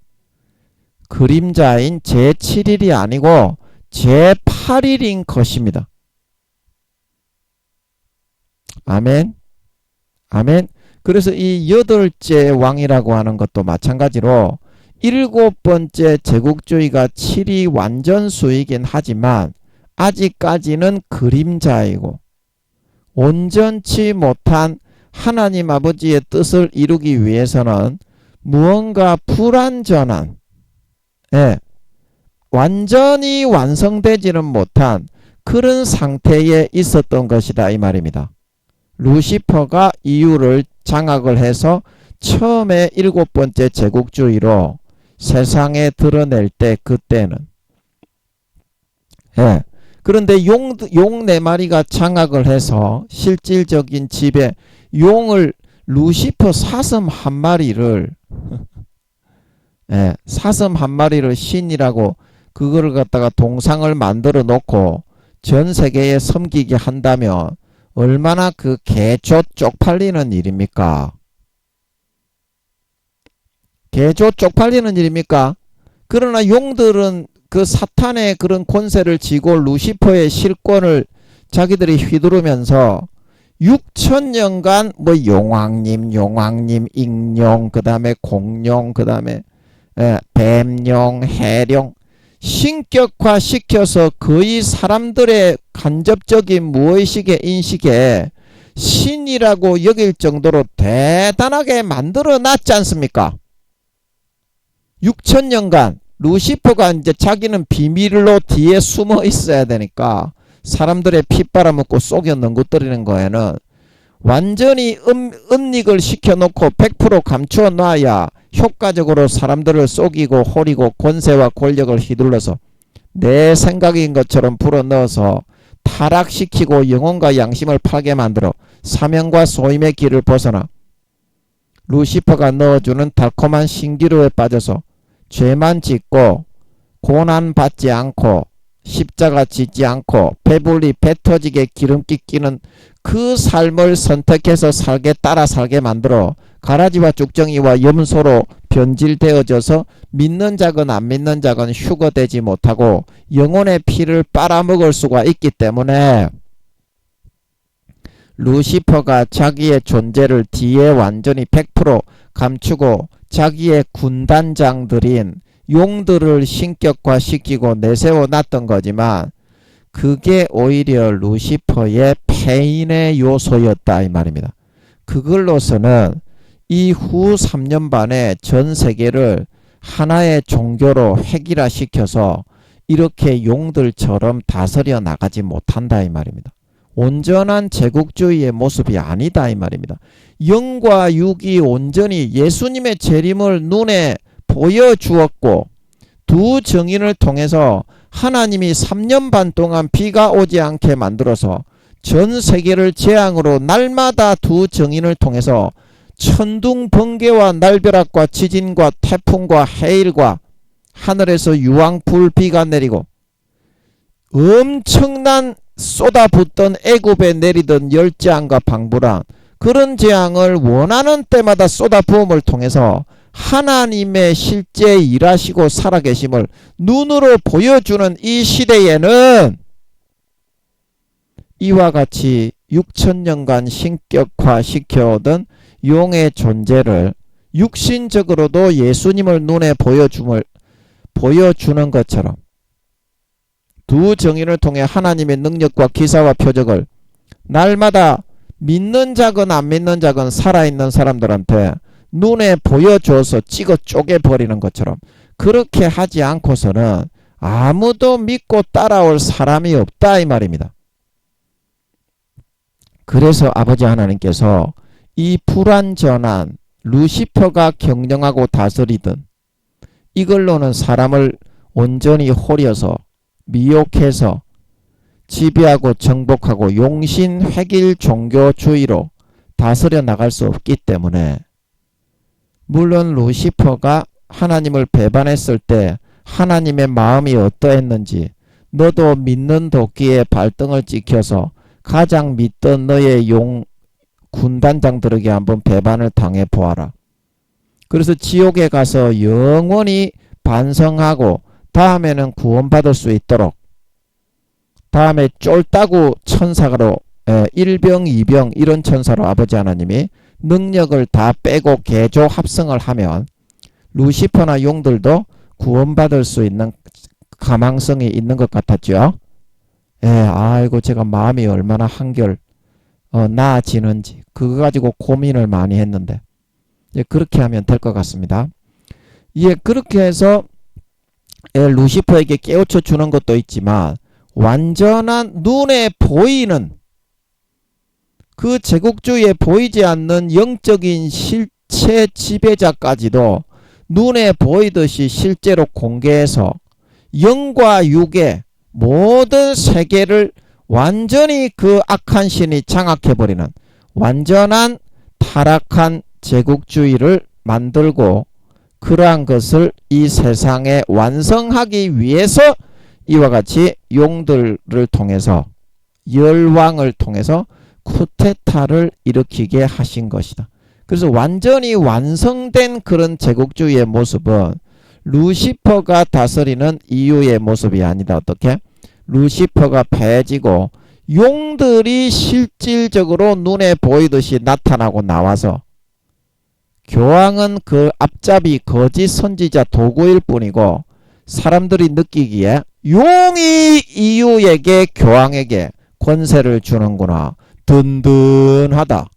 A: 그림자인 제7일이 아니고 제8일인 것입니다. 아멘. 아멘. 그래서 이 8째 왕이라고 하는 것도 마찬가지로 7번째 제국주의가 7이 완전수이긴 하지만 아직까지는 그림자이고 온전치 못한 하나님 아버지의 뜻을 이루기 위해서는 무언가 불완전한 완전히 완성되지는 못한 그런 상태에 있었던 것이다 이 말입니다. 루시퍼가 이유를 장악을 해서 처음에 7번째 제국주의로 세상에 드러낼 때 그때는 그런데 용 4마리가 장악을 해서 실질적인 지배 용을 루시퍼 사슴 1마리를 사슴 1마리를 신이라고 그거를 갖다가 동상을 만들어 놓고 전 세계에 섬기게 한다면 얼마나 그 개조 쪽팔리는 일입니까? 개조 쪽팔리는 일입니까? 그러나 용들은 그 사탄의 그런 권세를 쥐고 루시퍼의 실권을 자기들이 휘두르면서 6,000년간 뭐 용왕님, 익룡, 그 다음에 공룡, 그 다음에 뱀룡, 해룡 신격화 시켜서 거의 사람들의 간접적인 무의식의 인식에 신이라고 여길 정도로 대단하게 만들어 놨지 않습니까? 6천년간 루시퍼가 이제 자기는 비밀로 뒤에 숨어 있어야 되니까 사람들의 피 빨아먹고 속여 넘고뜨리는 거에는 완전히 은닉을 시켜놓고 100% 감추어 놔야 효과적으로 사람들을 속이고 호리고 권세와 권력을 휘둘러서 내 생각인 것처럼 불어넣어서 타락시키고 영혼과 양심을 팔게 만들어 사명과 소임의 길을 벗어나 루시퍼가 넣어주는 달콤한 신기루에 빠져서 죄만 짓고 고난받지 않고 십자가 짓지 않고 배불리 배 터지게 기름기 끼는 그 삶을 선택해서 따라 살게 만들어 가라지와 쭉정이와 염소로 변질되어져서 믿는 자건 안 믿는 자건 휴거되지 못하고 영혼의 피를 빨아먹을 수가 있기 때문에 루시퍼가 자기의 존재를 뒤에 완전히 100% 감추고 자기의 군단장들인 용들을 신격화시키고 내세워 놨던 거지만 그게 오히려 루시퍼의 패인의 요소였다 이 말입니다. 그걸로서는 이후 3년 반에 전 세계를 하나의 종교로 획일화시켜서 이렇게 용들처럼 다스려 나가지 못한다 이 말입니다. 온전한 제국주의의 모습이 아니다 이 말입니다. 영과 육이 온전히 예수님의 재림을 눈에 보여주었고 두 증인을 통해서 하나님이 3년 반 동안 비가 오지 않게 만들어서 전 세계를 재앙으로 날마다 두 증인을 통해서 천둥 번개와 날벼락과 지진과 태풍과 해일과 하늘에서 유황불 비가 내리고 엄청난 쏟아붓던 애굽에 내리던 열재앙과 방불안 그런 재앙을 원하는 때마다 쏟아부음을 통해서 하나님의 실제 일하시고 살아계심을 눈으로 보여주는 이 시대에는 이와 같이 6천년간 신격화시켜오던 용의 존재를 육신적으로도 예수님을 눈에 보여주는 것처럼 두 정인을 통해 하나님의 능력과 기사와 표적을 날마다 믿는 자건 안 믿는 자건 살아있는 사람들한테 눈에 보여줘서 찍어 쪼개버리는 것처럼 그렇게 하지 않고서는 아무도 믿고 따라올 사람이 없다 이 말입니다. 그래서 아버지 하나님께서 이 불완전한 루시퍼가 경영하고 다스리던 이걸로는 사람을 온전히 호려서 미혹해서 지배하고 정복하고 용신 획일 종교주의로 다스려 나갈 수 없기 때문에 물론 루시퍼가 하나님을 배반했을 때 하나님의 마음이 어떠했는지 너도 믿는 도끼에 발등을 찍혀서 가장 믿던 너의 용 군단장들에게 한번 배반을 당해 보아라. 그래서 지옥에 가서 영원히 반성하고 다음에는 구원받을 수 있도록 다음에 쫄따구 천사로 일병 이병 이런 천사로 아버지 하나님이 능력을 다 빼고 개조 합성을 하면 루시퍼나 용들도 구원받을 수 있는 가망성이 있는 것 같았죠. 아이고 제가 마음이 얼마나 한결 나아지는지 그거 가지고 고민을 많이 했는데 그렇게 하면 될 것 같습니다. 그렇게 해서 루시퍼에게 깨우쳐 주는 것도 있지만 완전한 눈에 보이는 그 제국주의에 보이지 않는 영적인 실체 지배자까지도 눈에 보이듯이 실제로 공개해서 영과 육의 모든 세계를 완전히 그 악한 신이 장악해버리는 완전한 타락한 제국주의를 만들고 그러한 것을 이 세상에 완성하기 위해서 이와 같이 용들을 통해서 열왕을 통해서 쿠데타를 일으키게 하신 것이다. 그래서 완전히 완성된 그런 제국주의의 모습은 루시퍼가 다스리는 이유의 모습이 아니다. 어떻게? 루시퍼가 패지고 용들이 실질적으로 눈에 보이듯이 나타나고 나와서 교황은 그 앞잡이 거짓 선지자 도구일 뿐이고 사람들이 느끼기에 용이 이유에게 교황에게 권세를 주는구나. 든든하다.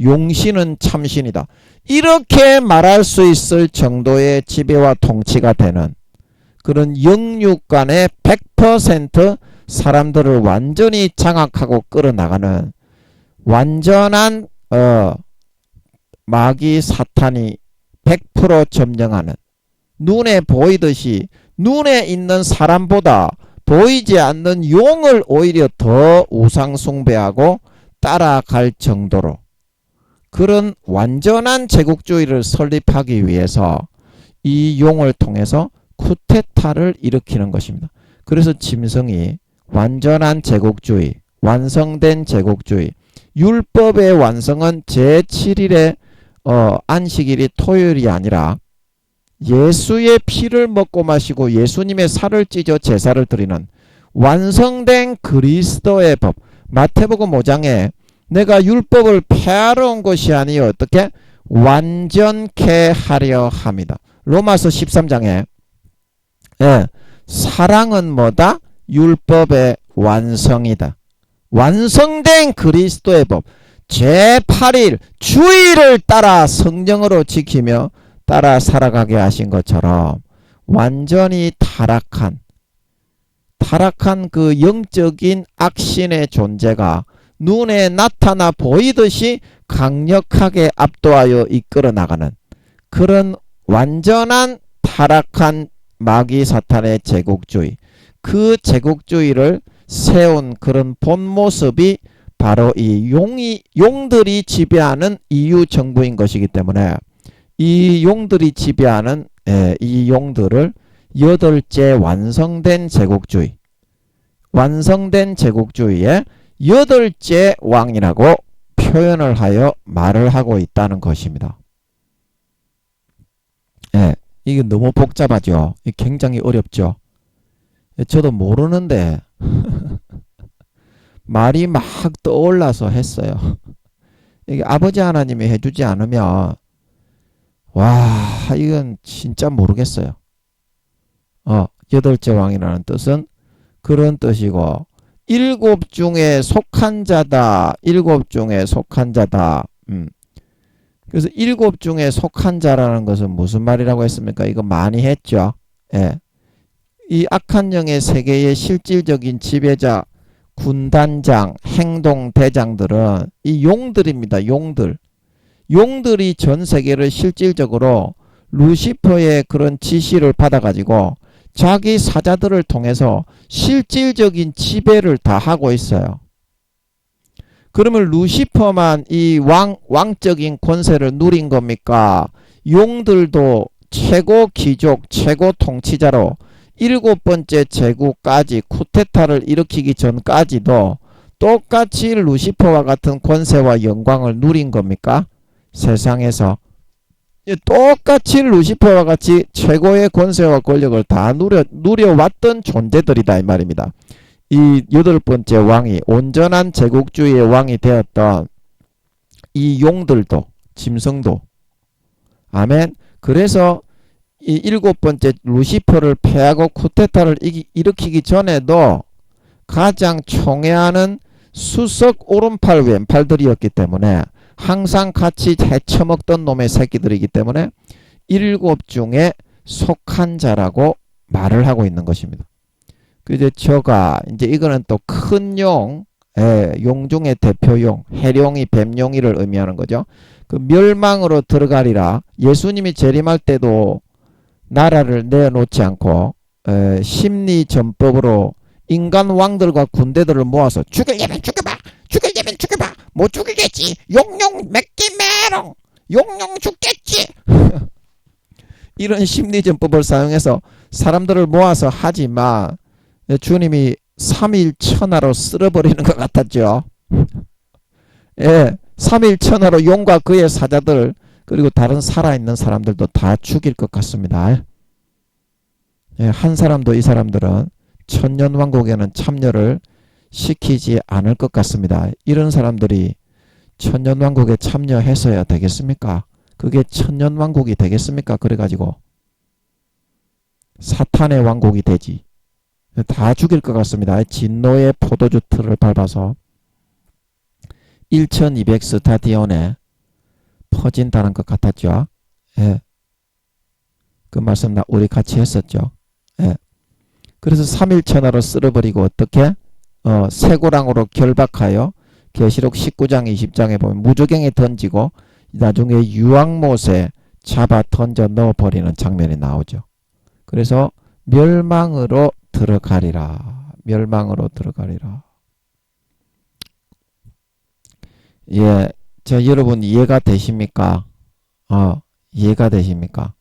A: 용신은 참신이다. 이렇게 말할 수 있을 정도의 지배와 통치가 되는 그런 영육간의 100% 사람들을 완전히 장악하고 끌어나가는 완전한 마귀 사탄이 100% 점령하는 눈에 보이듯이 눈에 있는 사람보다 보이지 않는 용을 오히려 더 우상 숭배하고 따라갈 정도로 그런 완전한 제국주의를 설립하기 위해서 이 용을 통해서 쿠데타를 일으키는 것입니다. 그래서 짐승이 완전한 제국주의, 완성된 제국주의, 율법의 완성은 제7일의 안식일이 토요일이 아니라 예수의 피를 먹고 마시고 예수님의 살을 찢어 제사를 드리는 완성된 그리스도의 법. 마태복음 5장에 내가 율법을 폐하러 온 것이 아니요 어떻게 완전케 하려 합니다. 로마서 13장에 사랑은 뭐다? 율법의 완성이다. 완성된 그리스도의 법. 제8일 주일을 따라 성령으로 지키며 따라 살아가게 하신 것처럼 완전히 타락한 그 영적인 악신의 존재가 눈에 나타나 보이듯이 강력하게 압도하여 이끌어 나가는 그런 완전한 타락한 마귀 사탄의 제국주의, 그 제국주의를 세운 그런 본 모습이 바로 이 용들이 지배하는 EU 정부인 것이기 때문에 이 용들이 지배하는 이 용들을 여덟째 완성된 제국주의, 완성된 제국주의의 여덟째 왕이라고 표현을 하여 말을 하고 있다는 것입니다. 이게 너무 복잡하죠. 굉장히 어렵죠. 저도 모르는데 말이 막 떠올라서 했어요. 이게 아버지 하나님이 해주지 않으면 와 이건 진짜 모르겠어요. 여덟째 왕이라는 뜻은 그런 뜻이고 일곱 중에 속한 자다. 일곱 중에 속한 자다. 그래서 일곱 중에 속한 자라는 것은 무슨 말이라고 했습니까? 이거 많이 했죠. 이 악한 영의 세계의 실질적인 지배자, 군단장, 행동대장들은 이 용들입니다. 용들이 전 세계를 실질적으로 루시퍼의 그런 지시를 받아가지고 자기 사자들을 통해서 실질적인 지배를 다 하고 있어요. 그러면 루시퍼만 이 왕적인 권세를 누린 겁니까? 용들도 최고 귀족, 최고 통치자로 일곱 번째 제국까지 쿠데타를 일으키기 전까지도 똑같이 루시퍼와 같은 권세와 영광을 누린 겁니까? 세상에서 똑같이 루시퍼와 같이 최고의 권세와 권력을 다 누려왔던 존재들이다 이 말입니다. 이 여덟 번째 왕이 온전한 제국주의의 왕이 되었던 이 용들도 짐승도 아멘. 그래서 이 일곱 번째 루시퍼를 패하고 쿠데타를 일으키기 전에도 가장 총애하는 수석 오른팔 왼팔들이었기 때문에 항상 같이 헤쳐먹던 놈의 새끼들이기 때문에 일곱 중에 속한 자라고 말을 하고 있는 것입니다. 이제 저가 이제 이거는 또 큰 용, 용 중의 대표용, 해룡이 뱀용이를 의미하는 거죠. 그 멸망으로 들어가리라. 예수님이 재림할 때도 나라를 내어놓지 않고 심리 전법으로 인간 왕들과 군대들을 모아서 죽이려면 죽여봐, 죽이려면 죽여봐, 못 죽이겠지, 용용 맵기 메롱, 용용 죽겠지. 이런 심리 전법을 사용해서 사람들을 모아서 하지만 주님이 3일 천하로 쓸어버리는 것 같았죠. 3일 천하로 용과 그의 사자들 그리고 다른 살아있는 사람들도 다 죽일 것 같습니다. 한 사람도 이 사람들은 천년왕국에는 참여를 시키지 않을 것 같습니다. 이런 사람들이 천년왕국에 참여했어야 되겠습니까? 그게 천년왕국이 되겠습니까? 그래가지고 사탄의 왕국이 되지. 다 죽일 것 같습니다. 진노의 포도주 틀을 밟아서 1200 스타디온에 퍼진다는 것 같았죠. 예. 그 말씀 우리 같이 했었죠. 예. 그래서 3일천하로 쓸어버리고 어떻게? 쇠고랑으로 결박하여 계시록 19장 20장에 보면 무저갱에 던지고 나중에 유황못에 잡아 던져 넣어버리는 장면이 나오죠. 그래서 멸망으로 들어가리라. 멸망으로 들어가리라. 예, 여러분 이해가 되십니까? 이해가 되십니까?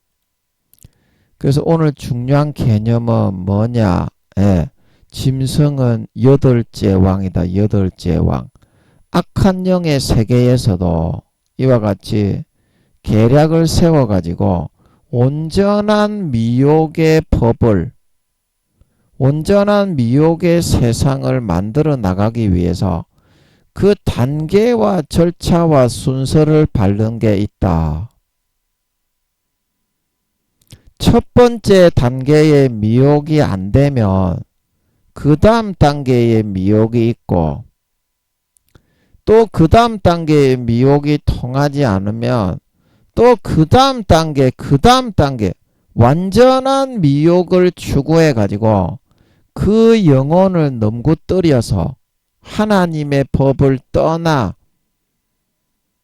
A: 그래서 오늘 중요한 개념은 뭐냐? 예, 짐승은 8째 왕이다. 8째 왕. 악한 영의 세계에서도 이와 같이 계략을 세워가지고 온전한 미혹의 법을, 온전한 미혹의 세상을 만들어 나가기 위해서 그 단계와 절차와 순서를 밟는 게 있다. 첫 번째 단계의 미혹이 안 되면 그 다음 단계의 미혹이 있고, 또 그 다음 단계의 미혹이 통하지 않으면 또 그 다음 단계, 완전한 미혹을 추구해 가지고 그 영혼을 넘구뜨려서 하나님의 법을 떠나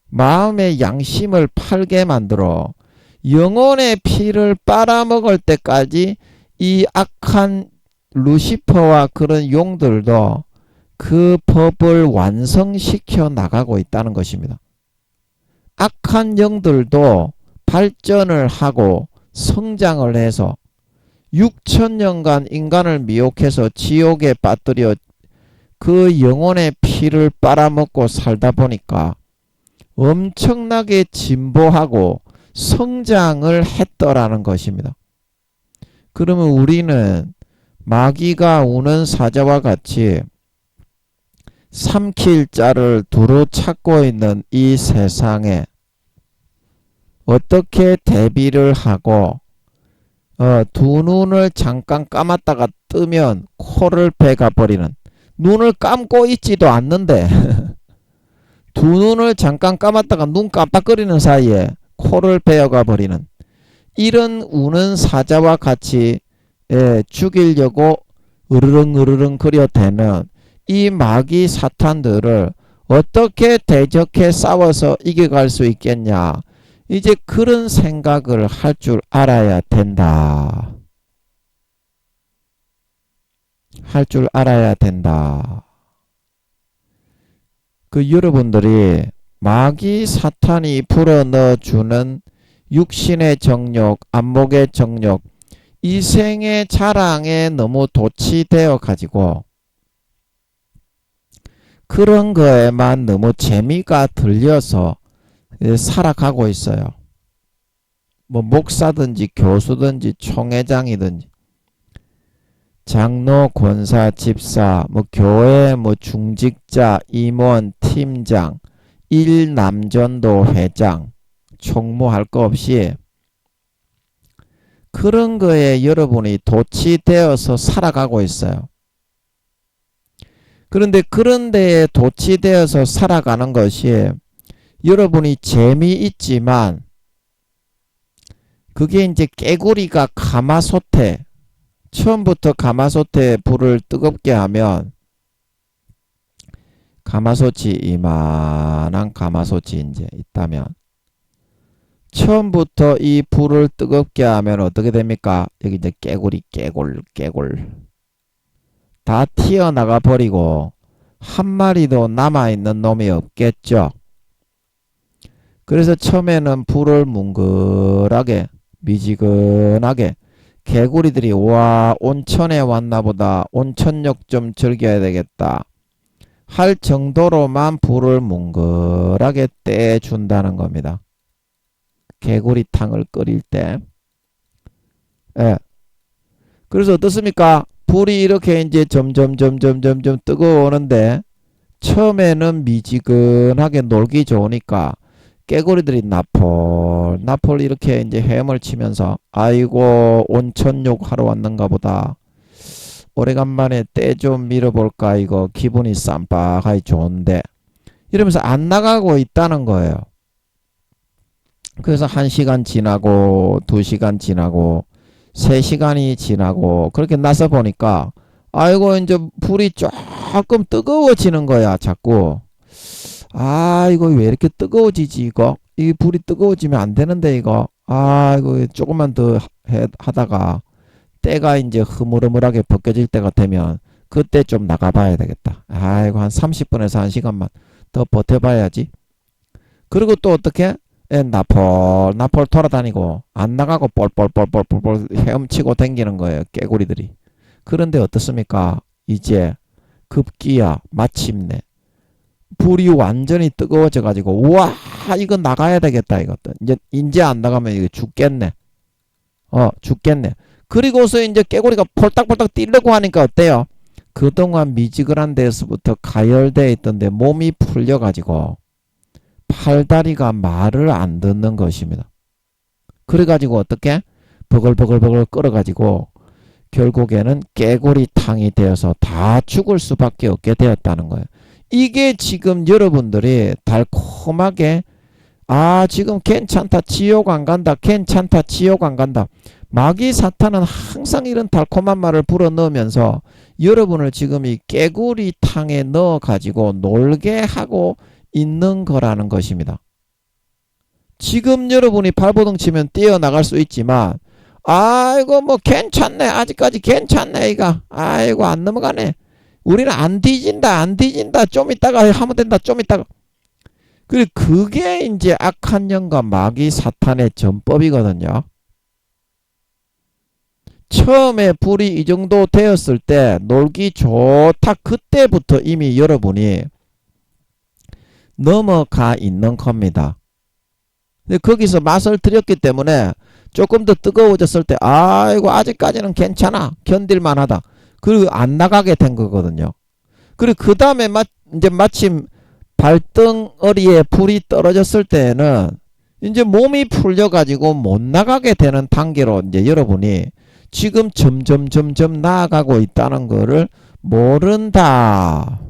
A: 마음의 양심을 팔게 만들어 영혼의 피를 빨아먹을 때까지 이 악한 루시퍼와 그런 용들도 그 법을 완성시켜 나가고 있다는 것입니다. 악한 영들도 발전을 하고 성장을 해서 6천년간 인간을 미혹해서 지옥에 빠뜨려 그 영혼의 피를 빨아먹고 살다 보니까 엄청나게 진보하고 성장을 했더라는 것입니다. 그러면 우리는 마귀가 우는 사자와 같이 삼킬 자를 두루 찾고 있는 이 세상에 어떻게 대비를 하고 두 눈을 잠깐 감았다가 뜨면 코를 베가 버리는, 눈을 감고 있지도 않는데 두 눈을 잠깐 감았다가 눈 깜빡거리는 사이에 코를 베어가 버리는 이런 우는 사자와 같이 죽이려고 으르렁 거려대는 이 마귀 사탄들을 어떻게 대적해 싸워서 이겨갈 수 있겠냐. 이제 그런 생각을 할 줄 알아야 된다. 할 줄 알아야 된다. 그 여러분들이 마귀 사탄이 불어넣어주는 육신의 정욕, 안목의 정욕, 이생의 자랑에 너무 도취되어 가지고 그런 거에만 너무 재미가 들려서 살아가고 있어요. 뭐 목사든지 교수든지 총회장이든지 장로, 권사, 집사, 뭐 교회, 뭐 중직자, 임원, 팀장, 일남전도 회장, 총무할 거 없이 그런 거에 여러분이 도취되어서 살아가고 있어요. 그런데 그런 데에 도취되어서 살아가는 것이 여러분이 재미있지만 그게 이제 깨구리가 가마솥에 처음부터 가마솥에 불을 뜨겁게 하면 가마솥이 이만한 가마솥이 이제 있다면 처음부터 이 불을 뜨겁게 하면 어떻게 됩니까? 여기 이제 깨구리 깨골 다 튀어나가 버리고 한 마리도 남아있는 놈이 없겠죠. 그래서 처음에는 불을 뭉글하게 미지근하게 개구리들이 와 온천에 왔나보다 온천욕 좀 즐겨야 되겠다 할 정도로만 불을 뭉글하게 떼준다는 겁니다. 개구리탕을 끓일 때. 예. 그래서 어떻습니까? 불이 이렇게 이제 점점 뜨거워오는데 처음에는 미지근하게 놀기 좋으니까 깨구리들이 나폴 이렇게 이제 헤엄을 치면서 아이고 온천욕 하러 왔는가 보다. 오래간만에 때 좀 밀어볼까 이거 기분이 쌈박하니 좋은데 이러면서 안 나가고 있다는 거예요. 그래서 1시간 지나고 2시간 지나고 3시간이 지나고 그렇게 나서 보니까 아이고 이제 불이 조금 뜨거워지는 거야 자꾸. 아 이거 왜 이렇게 뜨거워지지 이거. 이 불이 뜨거워지면 안 되는데 이거. 아 이거 조금만 더 하다가 때가 이제 흐물흐물하게 벗겨질 때가 되면 그때 좀 나가봐야 되겠다. 아이고 한 30분에서 1시간만 더 버텨봐야지. 그리고 또 어떻게 나폴 돌아다니고 안 나가고 뻘뻘뻘뻘뻘 헤엄치고 댕기는 거예요 깨구리들이. 그런데 어떻습니까? 이제 급기야 마침내 불이 완전히 뜨거워져 가지고 우와 이거 나가야 되겠다 이것도. 이제 안 나가면 이거 죽겠네. 죽겠네. 그리고서 이제 깨구리가 폴딱폴딱 뛰려고 하니까 어때요? 그동안 미지근한 데서부터 가열되어 있던데 몸이 풀려가지고 팔다리가 말을 안 듣는 것입니다. 그래가지고 어떻게? 버글버글버글 끓어가지고 결국에는 깨구리탕이 되어서 다 죽을 수밖에 없게 되었다는 거예요. 이게 지금 여러분들이 달콤하게 지금 괜찮다 지옥 안 간다 괜찮다 지옥 안 간다 마귀 사탄은 항상 이런 달콤한 말을 불어넣으면서 여러분을 지금 이 깨구리탕에 넣어 가지고 놀게 하고 있는 거라는 것입니다. 지금 여러분이 발버둥 치면 뛰어나갈 수 있지만 아이고 뭐 괜찮네 아직까지 괜찮네 이거 아이고 안 넘어가네 우리는 안 뒤진다 좀 이따가 하면 된다 좀 이따가. 그게 이제 악한 영과 마귀 사탄의 전법이거든요. 처음에 불이 이 정도 되었을 때 놀기 좋다 그때부터 이미 여러분이 넘어가 있는 겁니다. 근데 거기서 맛을 들였기 때문에 조금 더 뜨거워졌을 때 아이고 아직까지는 괜찮아 견딜만 하다. 그리고 안 나가게 된 거거든요. 그리고 그 다음에 이제 마침 발등어리에 불이 떨어졌을 때는 이제 몸이 풀려가지고 못 나가게 되는 단계로 이제 여러분이 지금 점점 나아가고 있다는 거를 모른다.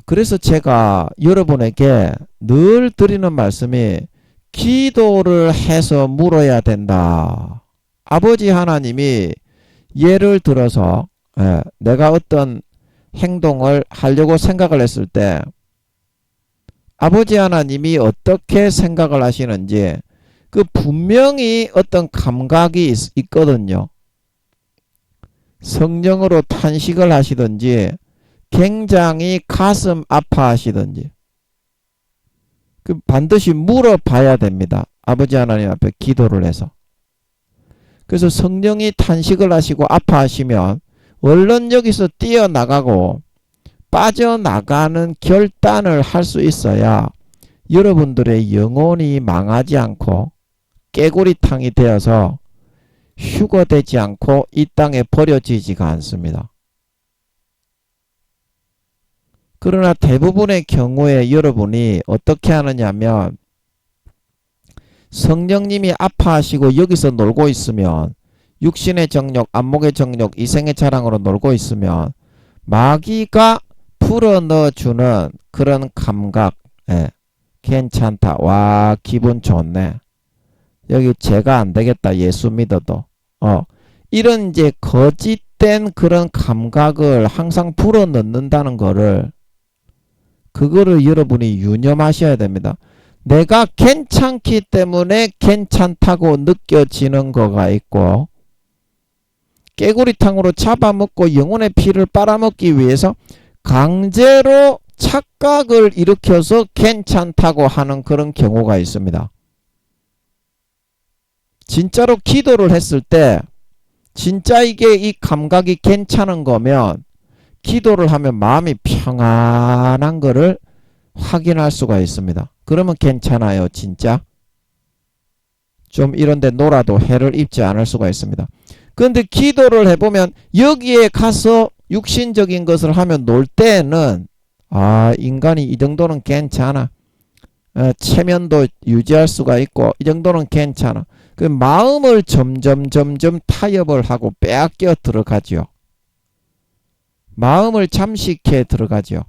A: 그래서 제가 여러분에게 늘 드리는 말씀이 기도를 해서 물어야 된다. 아버지 하나님이 예를 들어서 내가 어떤 행동을 하려고 생각을 했을 때 아버지 하나님이 어떻게 생각을 하시는지 그 분명히 어떤 감각이 있거든요. 성령으로 탄식을 하시든지 굉장히 가슴 아파하시든지 반드시 물어봐야 됩니다. 아버지 하나님 앞에 기도를 해서. 그래서 성령이 탄식을 하시고 아파하시면 얼른 여기서 뛰어나가고 빠져나가는 결단을 할 수 있어야 여러분들의 영혼이 망하지 않고 깨구리탕이 되어서 휴거되지 않고 이 땅에 버려지지가 않습니다. 그러나 대부분의 경우에 여러분이 어떻게 하느냐면 성령님이 아파하시고 여기서 놀고 있으면 육신의 정욕, 안목의 정욕, 이생의 자랑으로 놀고 있으면 마귀가 풀어넣어주는 그런 감각 괜찮다. 와 기분 좋네. 여기 죄가 안 되겠다. 예수 믿어도. 이런 이제 거짓된 그런 감각을 항상 불어넣는다는 거를 그거를 여러분이 유념하셔야 됩니다. 내가 괜찮기 때문에 괜찮다고 느껴지는 거가 있고 깨구리탕으로 잡아먹고 영혼의 피를 빨아먹기 위해서 강제로 착각을 일으켜서 괜찮다고 하는 그런 경우가 있습니다. 진짜로 기도를 했을 때 진짜 이게 이 감각이 괜찮은 거면 기도를 하면 마음이 평안한 거를 확인할 수가 있습니다. 그러면 괜찮아요. 진짜 좀 이런데 놀아도 해를 입지 않을 수가 있습니다. 그런데 기도를 해보면 여기에 가서 육신적인 것을 하면 놀 때는 아, 인간이 이 정도는 괜찮아. 체면도 유지할 수가 있고 이 정도는 괜찮아. 그 마음을 점점 타협을 하고 빼앗겨 들어가죠. 마음을 잠식해 들어가죠.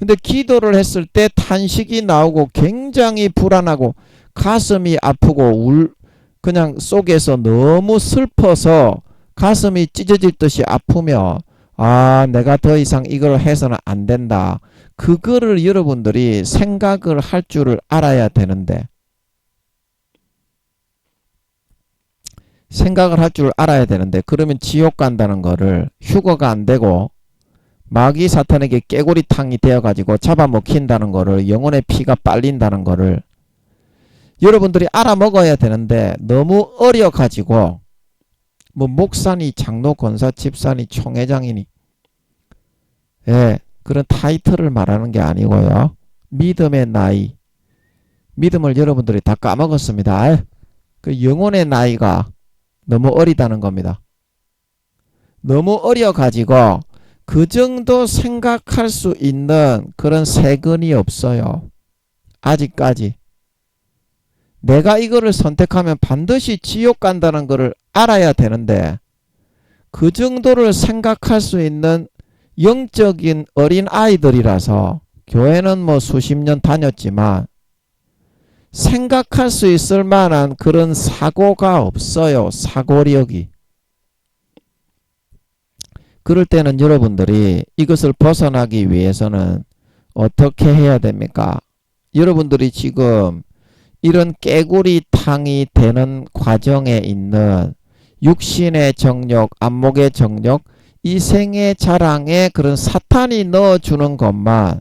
A: 근데 기도를 했을 때 탄식이 나오고 굉장히 불안하고 가슴이 아프고 그냥 속에서 너무 슬퍼서 가슴이 찢어질 듯이 아프며 아, 내가 더 이상 이걸 해서는 안 된다. 그거를 여러분들이 생각을 할 줄을 알아야 되는데 그러면 지옥 간다는 거를 휴거가 안 되고 마귀 사탄에게 깨구리탕이 되어가지고 잡아먹힌다는 거를 영혼의 피가 빨린다는 거를 여러분들이 알아먹어야 되는데 너무 어려가지고 뭐 목사니 장로 권사 집사니 총회장이니 그런 타이틀을 말하는 게 아니고요. 믿음의 나이 믿음을 여러분들이 다 까먹었습니다. 그 영혼의 나이가 너무 어리다는 겁니다. 너무 어려가지고 그 정도 생각할 수 있는 그런 세근이 없어요. 아직까지. 내가 이거를 선택하면 반드시 지옥 간다는 것을 알아야 되는데 그 정도를 생각할 수 있는 영적인 어린 아이들이라서 교회는 뭐 수십 년 다녔지만 생각할 수 있을 만한 그런 사고가 없어요. 사고력이. 그럴 때는 여러분들이 이것을 벗어나기 위해서는 어떻게 해야 됩니까? 여러분들이 지금 이런 깨구리탕이 되는 과정에 있는 육신의 정욕, 안목의 정욕, 이생의 자랑에 그런 사탄이 넣어주는 것만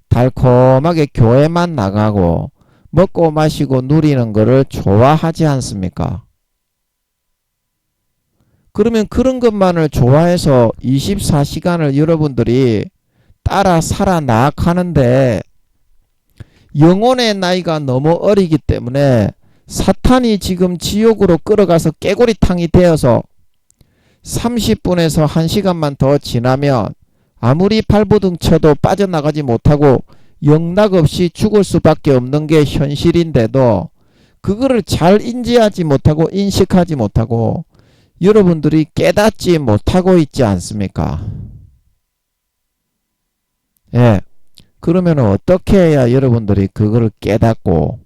A: 달콤하게 교회만 나가고 먹고 마시고 누리는 것을 좋아하지 않습니까? 그러면 그런 것만을 좋아해서 24시간을 여러분들이 따라 살아나가는데 영혼의 나이가 너무 어리기 때문에 사탄이 지금 지옥으로 끌어가서 깨구리탕이 되어서 30분에서 1시간만 더 지나면 아무리 발버둥 쳐도 빠져나가지 못하고 영락없이 죽을 수밖에 없는 게 현실인데도 그거를 잘 인지하지 못하고 인식하지 못하고 여러분들이 깨닫지 못하고 있지 않습니까? 그러면 어떻게 해야 여러분들이 그거를 깨닫고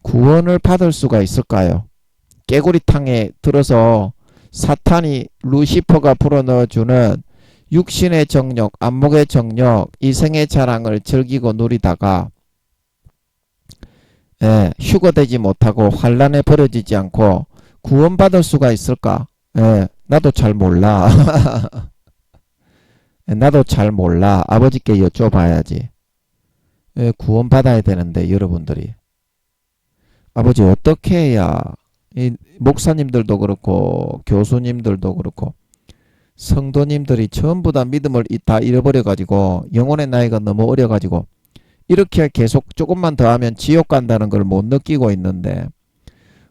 A: 구원을 받을 수가 있을까요? 깨구리탕에 들어서 사탄이 루시퍼가 불어넣어주는 육신의 정욕, 안목의 정욕, 이생의 자랑을 즐기고 누리다가 휴거되지 못하고 환란에 버려지지 않고 구원받을 수가 있을까? 나도 잘 몰라. 나도 잘 몰라. 아버지께 여쭤봐야지. 구원받아야 되는데 여러분들이 아버지 어떻게 해야 이 목사님들도 그렇고 교수님들도 그렇고 성도님들이 전부 다 믿음을 다 잃어버려 가지고 영혼의 나이가 너무 어려 가지고 이렇게 계속 조금만 더 하면 지옥 간다는 걸 못 느끼고 있는데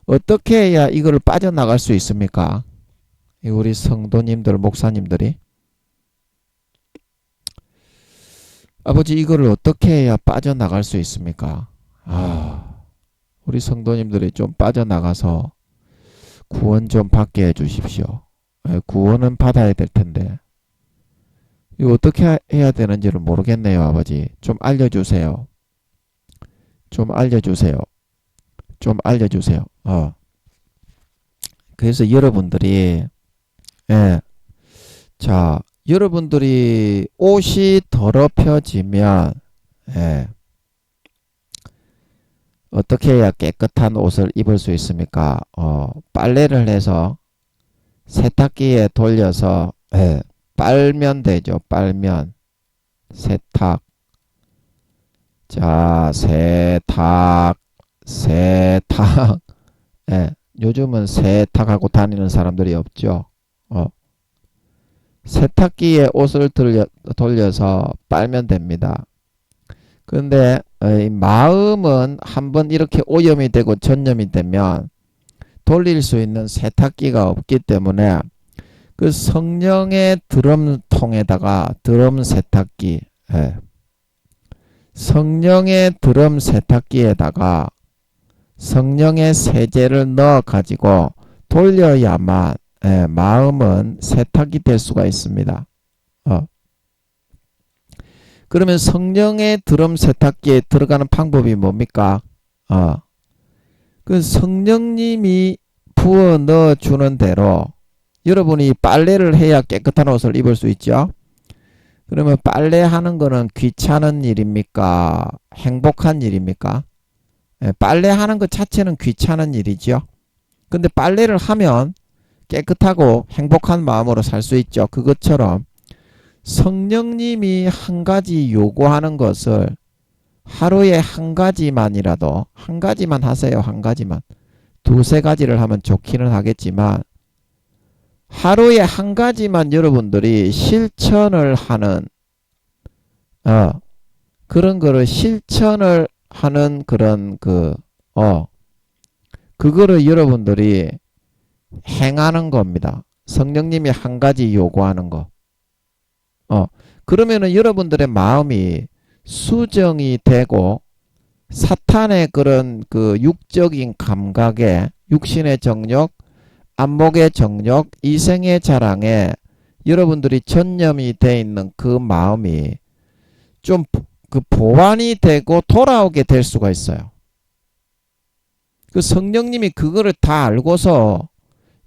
A: 어떻게 해야 이걸 빠져나갈 수 있습니까? 우리 성도님들 목사님들이 아버지 이거를 어떻게 해야 빠져나갈 수 있습니까? 우리 성도님들이 좀 빠져나가서 구원 좀 받게 해주십시오. 구원은 받아야 될 텐데 이거 어떻게 해야 되는지를 모르겠네요. 아버지 좀 알려주세요. 좀 알려주세요. 좀 알려주세요. 그래서 여러분들이 자 여러분들이 옷이 더럽혀지면 어떻게 해야 깨끗한 옷을 입을 수 있습니까? 빨래를 해서 세탁기에 돌려서 빨면 되죠. 빨면 세탁. 자 세탁 요즘은 세탁하고 다니는 사람들이 없죠. 세탁기에 옷을 돌려서 빨면 됩니다. 그런데 마음은 한번 이렇게 오염이 되고 전염이 되면 돌릴 수 있는 세탁기가 없기 때문에 그 성령의 드럼통에다가 드럼 세탁기 성령의 드럼 세탁기에다가 성령의 세제를 넣어 가지고 돌려야만 마음은 세탁이 될 수가 있습니다. 그러면 성령의 드럼 세탁기에 들어가는 방법이 뭡니까? 그 성령님이 부어 넣어 주는 대로 여러분이 빨래를 해야 깨끗한 옷을 입을 수 있죠. 그러면 빨래하는 거는 귀찮은 일입니까? 행복한 일입니까? 빨래하는 것 자체는 귀찮은 일이죠. 근데 빨래를 하면 깨끗하고 행복한 마음으로 살 수 있죠. 그것처럼 성령님이 한 가지 요구하는 것을 하루에 한 가지만이라도, 한 가지만 하세요. 한 가지만. 두세 가지를 하면 좋기는 하겠지만 하루에 한 가지만 여러분들이 실천을 하는 그런 거를 실천을 하는 그런 그거를 여러분들이 행하는 겁니다. 성령님이 한 가지 요구하는 거. 그러면은 여러분들의 마음이 수정이 되고 사탄의 그런 그 육적인 감각에 육신의 정욕, 안목의 정욕, 이생의 자랑에 여러분들이 전념이 돼 있는 그 마음이 좀 그 보완이 되고 돌아오게 될 수가 있어요. 그 성령님이 그거를 다 알고서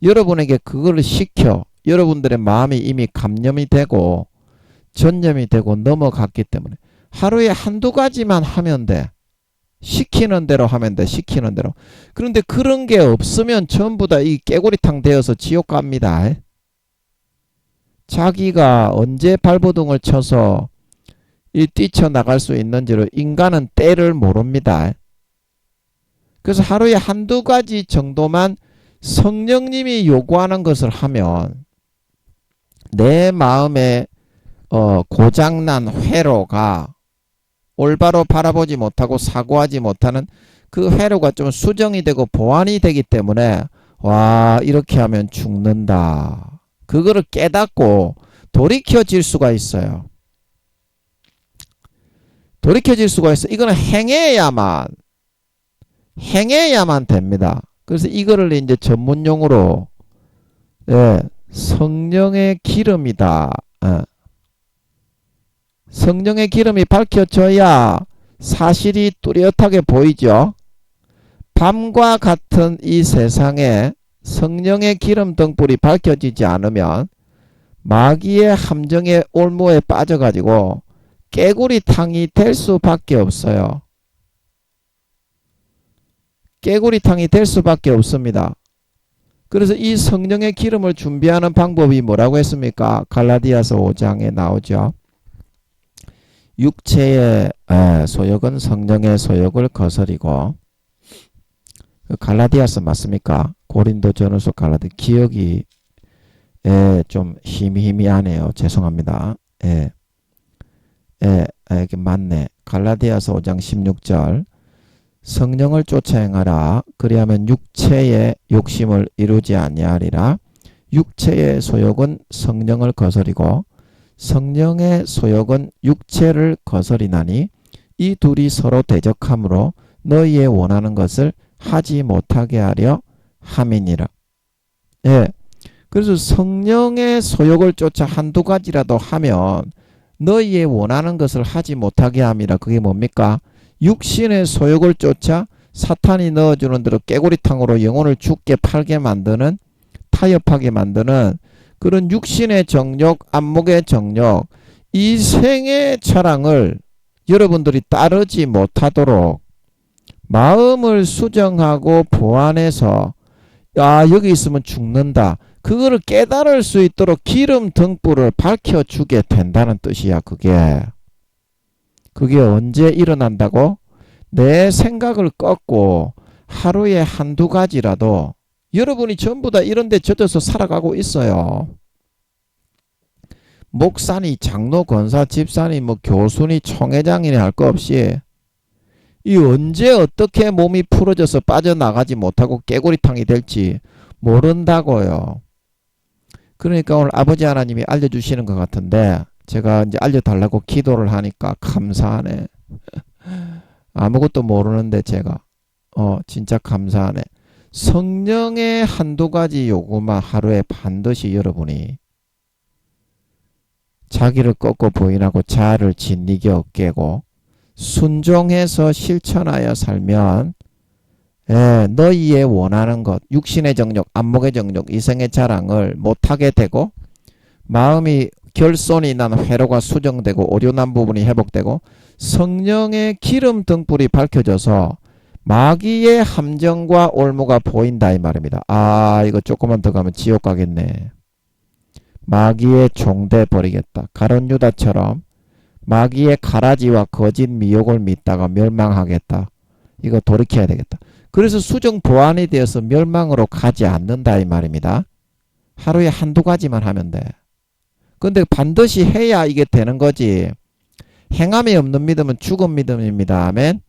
A: 여러분에게 그거를 시켜 여러분들의 마음이 이미 감념이 되고 전념이 되고 넘어갔기 때문에 하루에 한두 가지만 하면 돼. 시키는 대로 하면 돼. 시키는 대로. 그런데 그런 게 없으면 전부 다 이 깨구리탕 되어서 지옥 갑니다. 자기가 언제 발버둥을 쳐서 이 뛰쳐나갈 수 있는지를 인간은 때를 모릅니다. 그래서 하루에 한두 가지 정도만 성령님이 요구하는 것을 하면 내 마음에 고장난 회로가 올바로 바라보지 못하고 사고하지 못하는 그 회로가 좀 수정이 되고 보완이 되기 때문에 와 이렇게 하면 죽는다. 그거를 깨닫고 돌이켜질 수가 있어요. 돌이켜질 수가 있어. 이거는 행해야만 됩니다. 그래서 이거를 이제 전문용어로 성령의 기름이다. 성령의 기름이 밝혀져야 사실이 뚜렷하게 보이죠. 밤과 같은 이 세상에 성령의 기름 등불이 밝혀지지 않으면 마귀의 함정의 올무에 빠져가지고 깨구리탕이 될 수밖에 없어요. 깨구리탕이 될 수밖에 없습니다. 그래서 이 성령의 기름을 준비하는 방법이 뭐라고 했습니까? 갈라디아서 5장에 나오죠. 육체의 소욕은 성령의 소욕을 거스리고 갈라디아서 맞습니까? 고린도전후서 갈라디 기억이 좀 희미하네요. 죄송합니다. 이게 맞네. 갈라디아서 5장 16절 성령을 쫓아 행하라. 그리하면 육체의 욕심을 이루지 아니하리라. 육체의 소욕은 성령을 거스리고 성령의 소욕은 육체를 거스리나니 이 둘이 서로 대적함으로 너희의 원하는 것을 하지 못하게 하려 함이니라. 그래서 성령의 소욕을 쫓아 한두 가지라도 하면 너희의 원하는 것을 하지 못하게 함이라. 그게 뭡니까? 육신의 소욕을 쫓아 사탄이 넣어주는 대로 깨구리탕으로 영혼을 죽게 팔게 만드는 타협하게 만드는 그런 육신의 정욕, 안목의 정욕, 이생의 자랑을 여러분들이 따르지 못하도록 마음을 수정하고 보완해서 여기 있으면 죽는다. 그거를 깨달을 수 있도록 기름 등불을 밝혀주게 된다는 뜻이야. 그게 언제 일어난다고? 내 생각을 꺾고 하루에 한두 가지라도 여러분이 전부 다 이런 데 젖어서 살아가고 있어요. 목사니 장로 권사 집사니 뭐 교수니 총회장이니 할 거 없이 이 언제 어떻게 몸이 풀어져서 빠져나가지 못하고 깨구리탕이 될지 모른다고요. 그러니까 오늘 아버지 하나님이 알려주시는 것 같은데 제가 이제 알려달라고 기도를 하니까 감사하네. 아무것도 모르는데 제가 진짜 감사하네. 성령의 한두 가지 요구만 하루에 반드시 여러분이 자기를 꺾고 부인하고 자아를 짓이게 얻게고 순종해서 실천하여 살면 너희의 원하는 것, 육신의 정욕, 안목의 정욕, 이생의 자랑을 못하게 되고 마음이 결손이 난 회로가 수정되고 오류난 부분이 회복되고 성령의 기름 등불이 밝혀져서 마귀의 함정과 올무가 보인다 이 말입니다. 이거 조금만 더 가면 지옥 가겠네. 마귀의 종돼 버리겠다. 가룟 유다처럼 마귀의 가라지와 거짓 미혹을 믿다가 멸망하겠다. 이거 돌이켜야 되겠다. 그래서 수정 보완이 되어서 멸망으로 가지 않는다 이 말입니다. 하루에 한두 가지만 하면 돼. 근데 반드시 해야 이게 되는 거지. 행함이 없는 믿음은 죽은 믿음입니다. 아멘.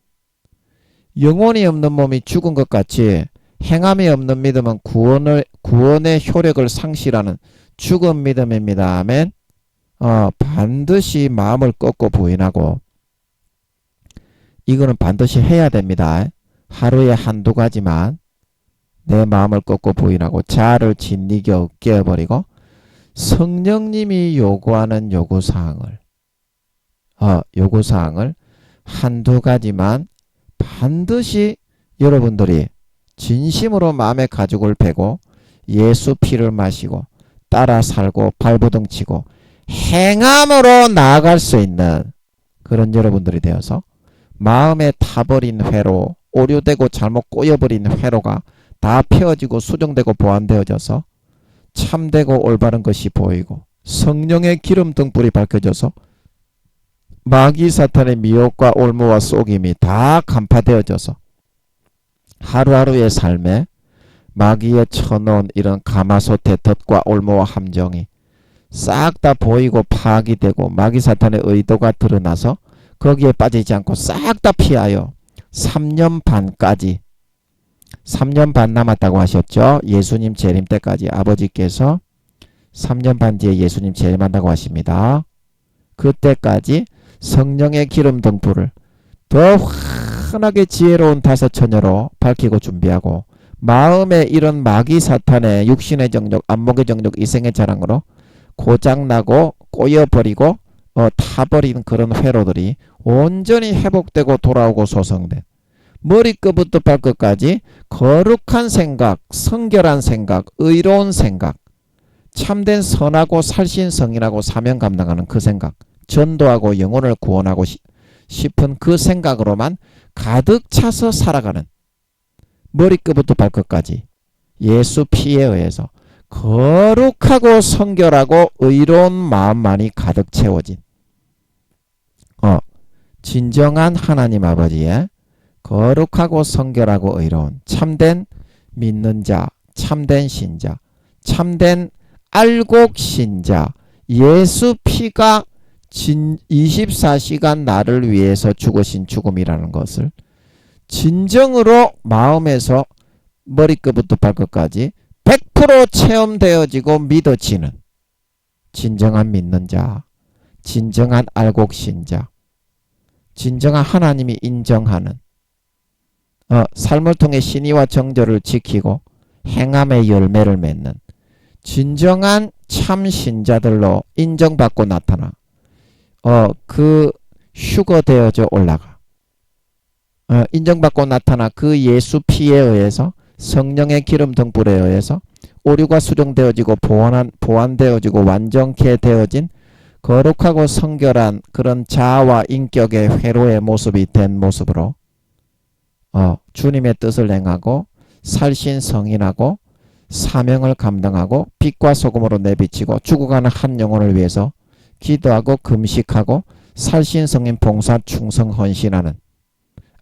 A: 영혼이 없는 몸이 죽은 것 같이 행함이 없는 믿음은 구원의 효력을 상실하는 죽은 믿음입니다. 아멘. 반드시 마음을 꺾고 부인하고 이거는 반드시 해야 됩니다. 하루에 한두 가지만 내 마음을 꺾고 부인하고 자아를 짓이게 얻게 버리고 성령님이 요구하는 요구사항을 한두 가지만 반드시 여러분들이 진심으로 마음의 가죽을 베고 예수 피를 마시고 따라 살고 발버둥 치고 행함으로 나아갈 수 있는 그런 여러분들이 되어서 마음에 타버린 회로, 오류되고 잘못 꼬여버린 회로가 다 펴지고 수정되고 보완되어져서 참되고 올바른 것이 보이고 성령의 기름 등불이 밝혀져서 마귀 사탄의 미혹과 올무와 속임이 다 간파되어져서 하루하루의 삶에 마귀의 쳐놓은 이런 가마솥의 덫과 올무와 함정이 싹 다 보이고 파악이 되고 마귀 사탄의 의도가 드러나서 거기에 빠지지 않고 싹 다 피하여 3년 반까지 3년 반 남았다고 하셨죠. 예수님 재림 때까지 아버지께서 3년 반 뒤에 예수님 재림한다고 하십니다. 그때까지 성령의 기름 등불을 더 환하게 지혜로운 다섯 처녀로 밝히고 준비하고 마음에 이런 마귀 사탄의 육신의 정욕, 안목의 정욕, 이생의 자랑으로 고장나고 꼬여버리고 타버린 그런 회로들이 온전히 회복되고 돌아오고 소성된 머리끝부터 발끝까지 거룩한 생각, 성결한 생각, 의로운 생각, 참된 선하고 살신성인하고 사명 감당하는 그 생각, 전도하고 영혼을 구원하고 싶은 그 생각으로만 가득 차서 살아가는 머리끝부터 발끝까지 예수 피에 의해서 거룩하고 성결하고 의로운 마음만이 가득 채워진 진정한 하나님 아버지의 거룩하고 성결하고 의로운 참된 믿는 자, 참된 신자, 참된 알곡 신자, 예수 피가 24시간 나를 위해서 죽으신 죽음이라는 것을 진정으로 마음에서 머리끝부터 발끝까지 100% 체험되어지고 믿어지는 진정한 믿는 자, 진정한 알곡 신자, 진정한 하나님이 인정하는 삶을 통해 신의와 정절을 지키고 행함의 열매를 맺는 진정한 참 신자들로 인정받고 나타나 그 휴거되어져 올라가 인정받고 나타나 그 예수 피에 의해서 성령의 기름 등불에 의해서 오류가 수정되어지고 보완되어지고 완전케 되어진 거룩하고 성결한 그런 자아와 인격의 회로의 모습이 된 모습으로 주님의 뜻을 행하고 살신성인하고 사명을 감당하고 빛과 소금으로 내비치고 죽어가는 한 영혼을 위해서 기도하고 금식하고 살신성인 봉사 충성 헌신하는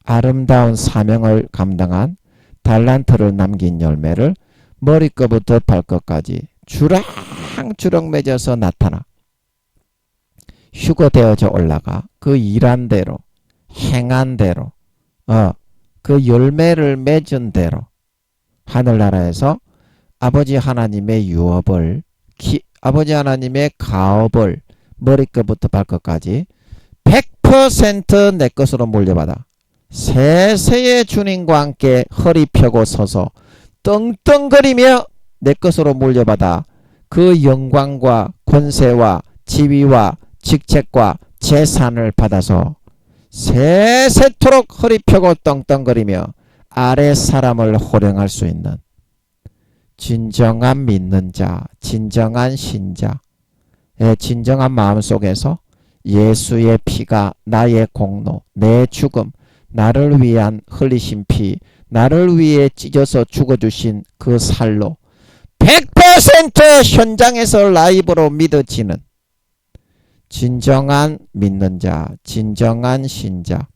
A: 아름다운 사명을 감당한 달란트를 남긴 열매를 머리끝부터 발끝까지 주렁주렁 맺어서 나타나 휴거되어져 올라가 그 일한 대로 행한 대로 그 열매를 맺은 대로 하늘나라에서 아버지 하나님의 유업을 아버지 하나님의 가업을 머리끝부터 발끝까지 100% 내 것으로 물려받아 세세의 주님과 함께 허리 펴고 서서 떵떵거리며 내 것으로 물려받아 그 영광과 권세와 지위와 직책과 재산을 받아서 세세토록 허리 펴고 떵떵거리며 아래 사람을 호령할 수 있는 진정한 믿는 자, 진정한 신자의 진정한 마음속에서 예수의 피가 나의 공로, 내 죽음, 나를 위한 흘리신 피, 나를 위해 찢어서 죽어주신 그 살로 100% 현장에서 라이브로 믿어지는 진정한 믿는 자, 진정한 신자,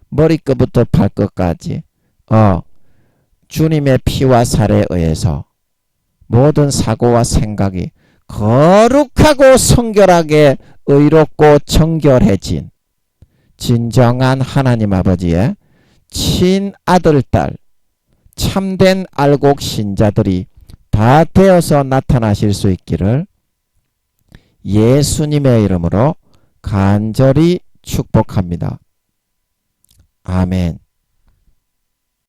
A: 머리끝부터 발끝까지 주님의 피와 살에 의해서 모든 사고와 생각이 거룩하고 성결하게 의롭고 정결해진 진정한 하나님 아버지의 친아들 딸 참된 알곡 신자들이 다 되어서 나타나실 수 있기를 예수님의 이름으로 간절히 축복합니다. 아멘.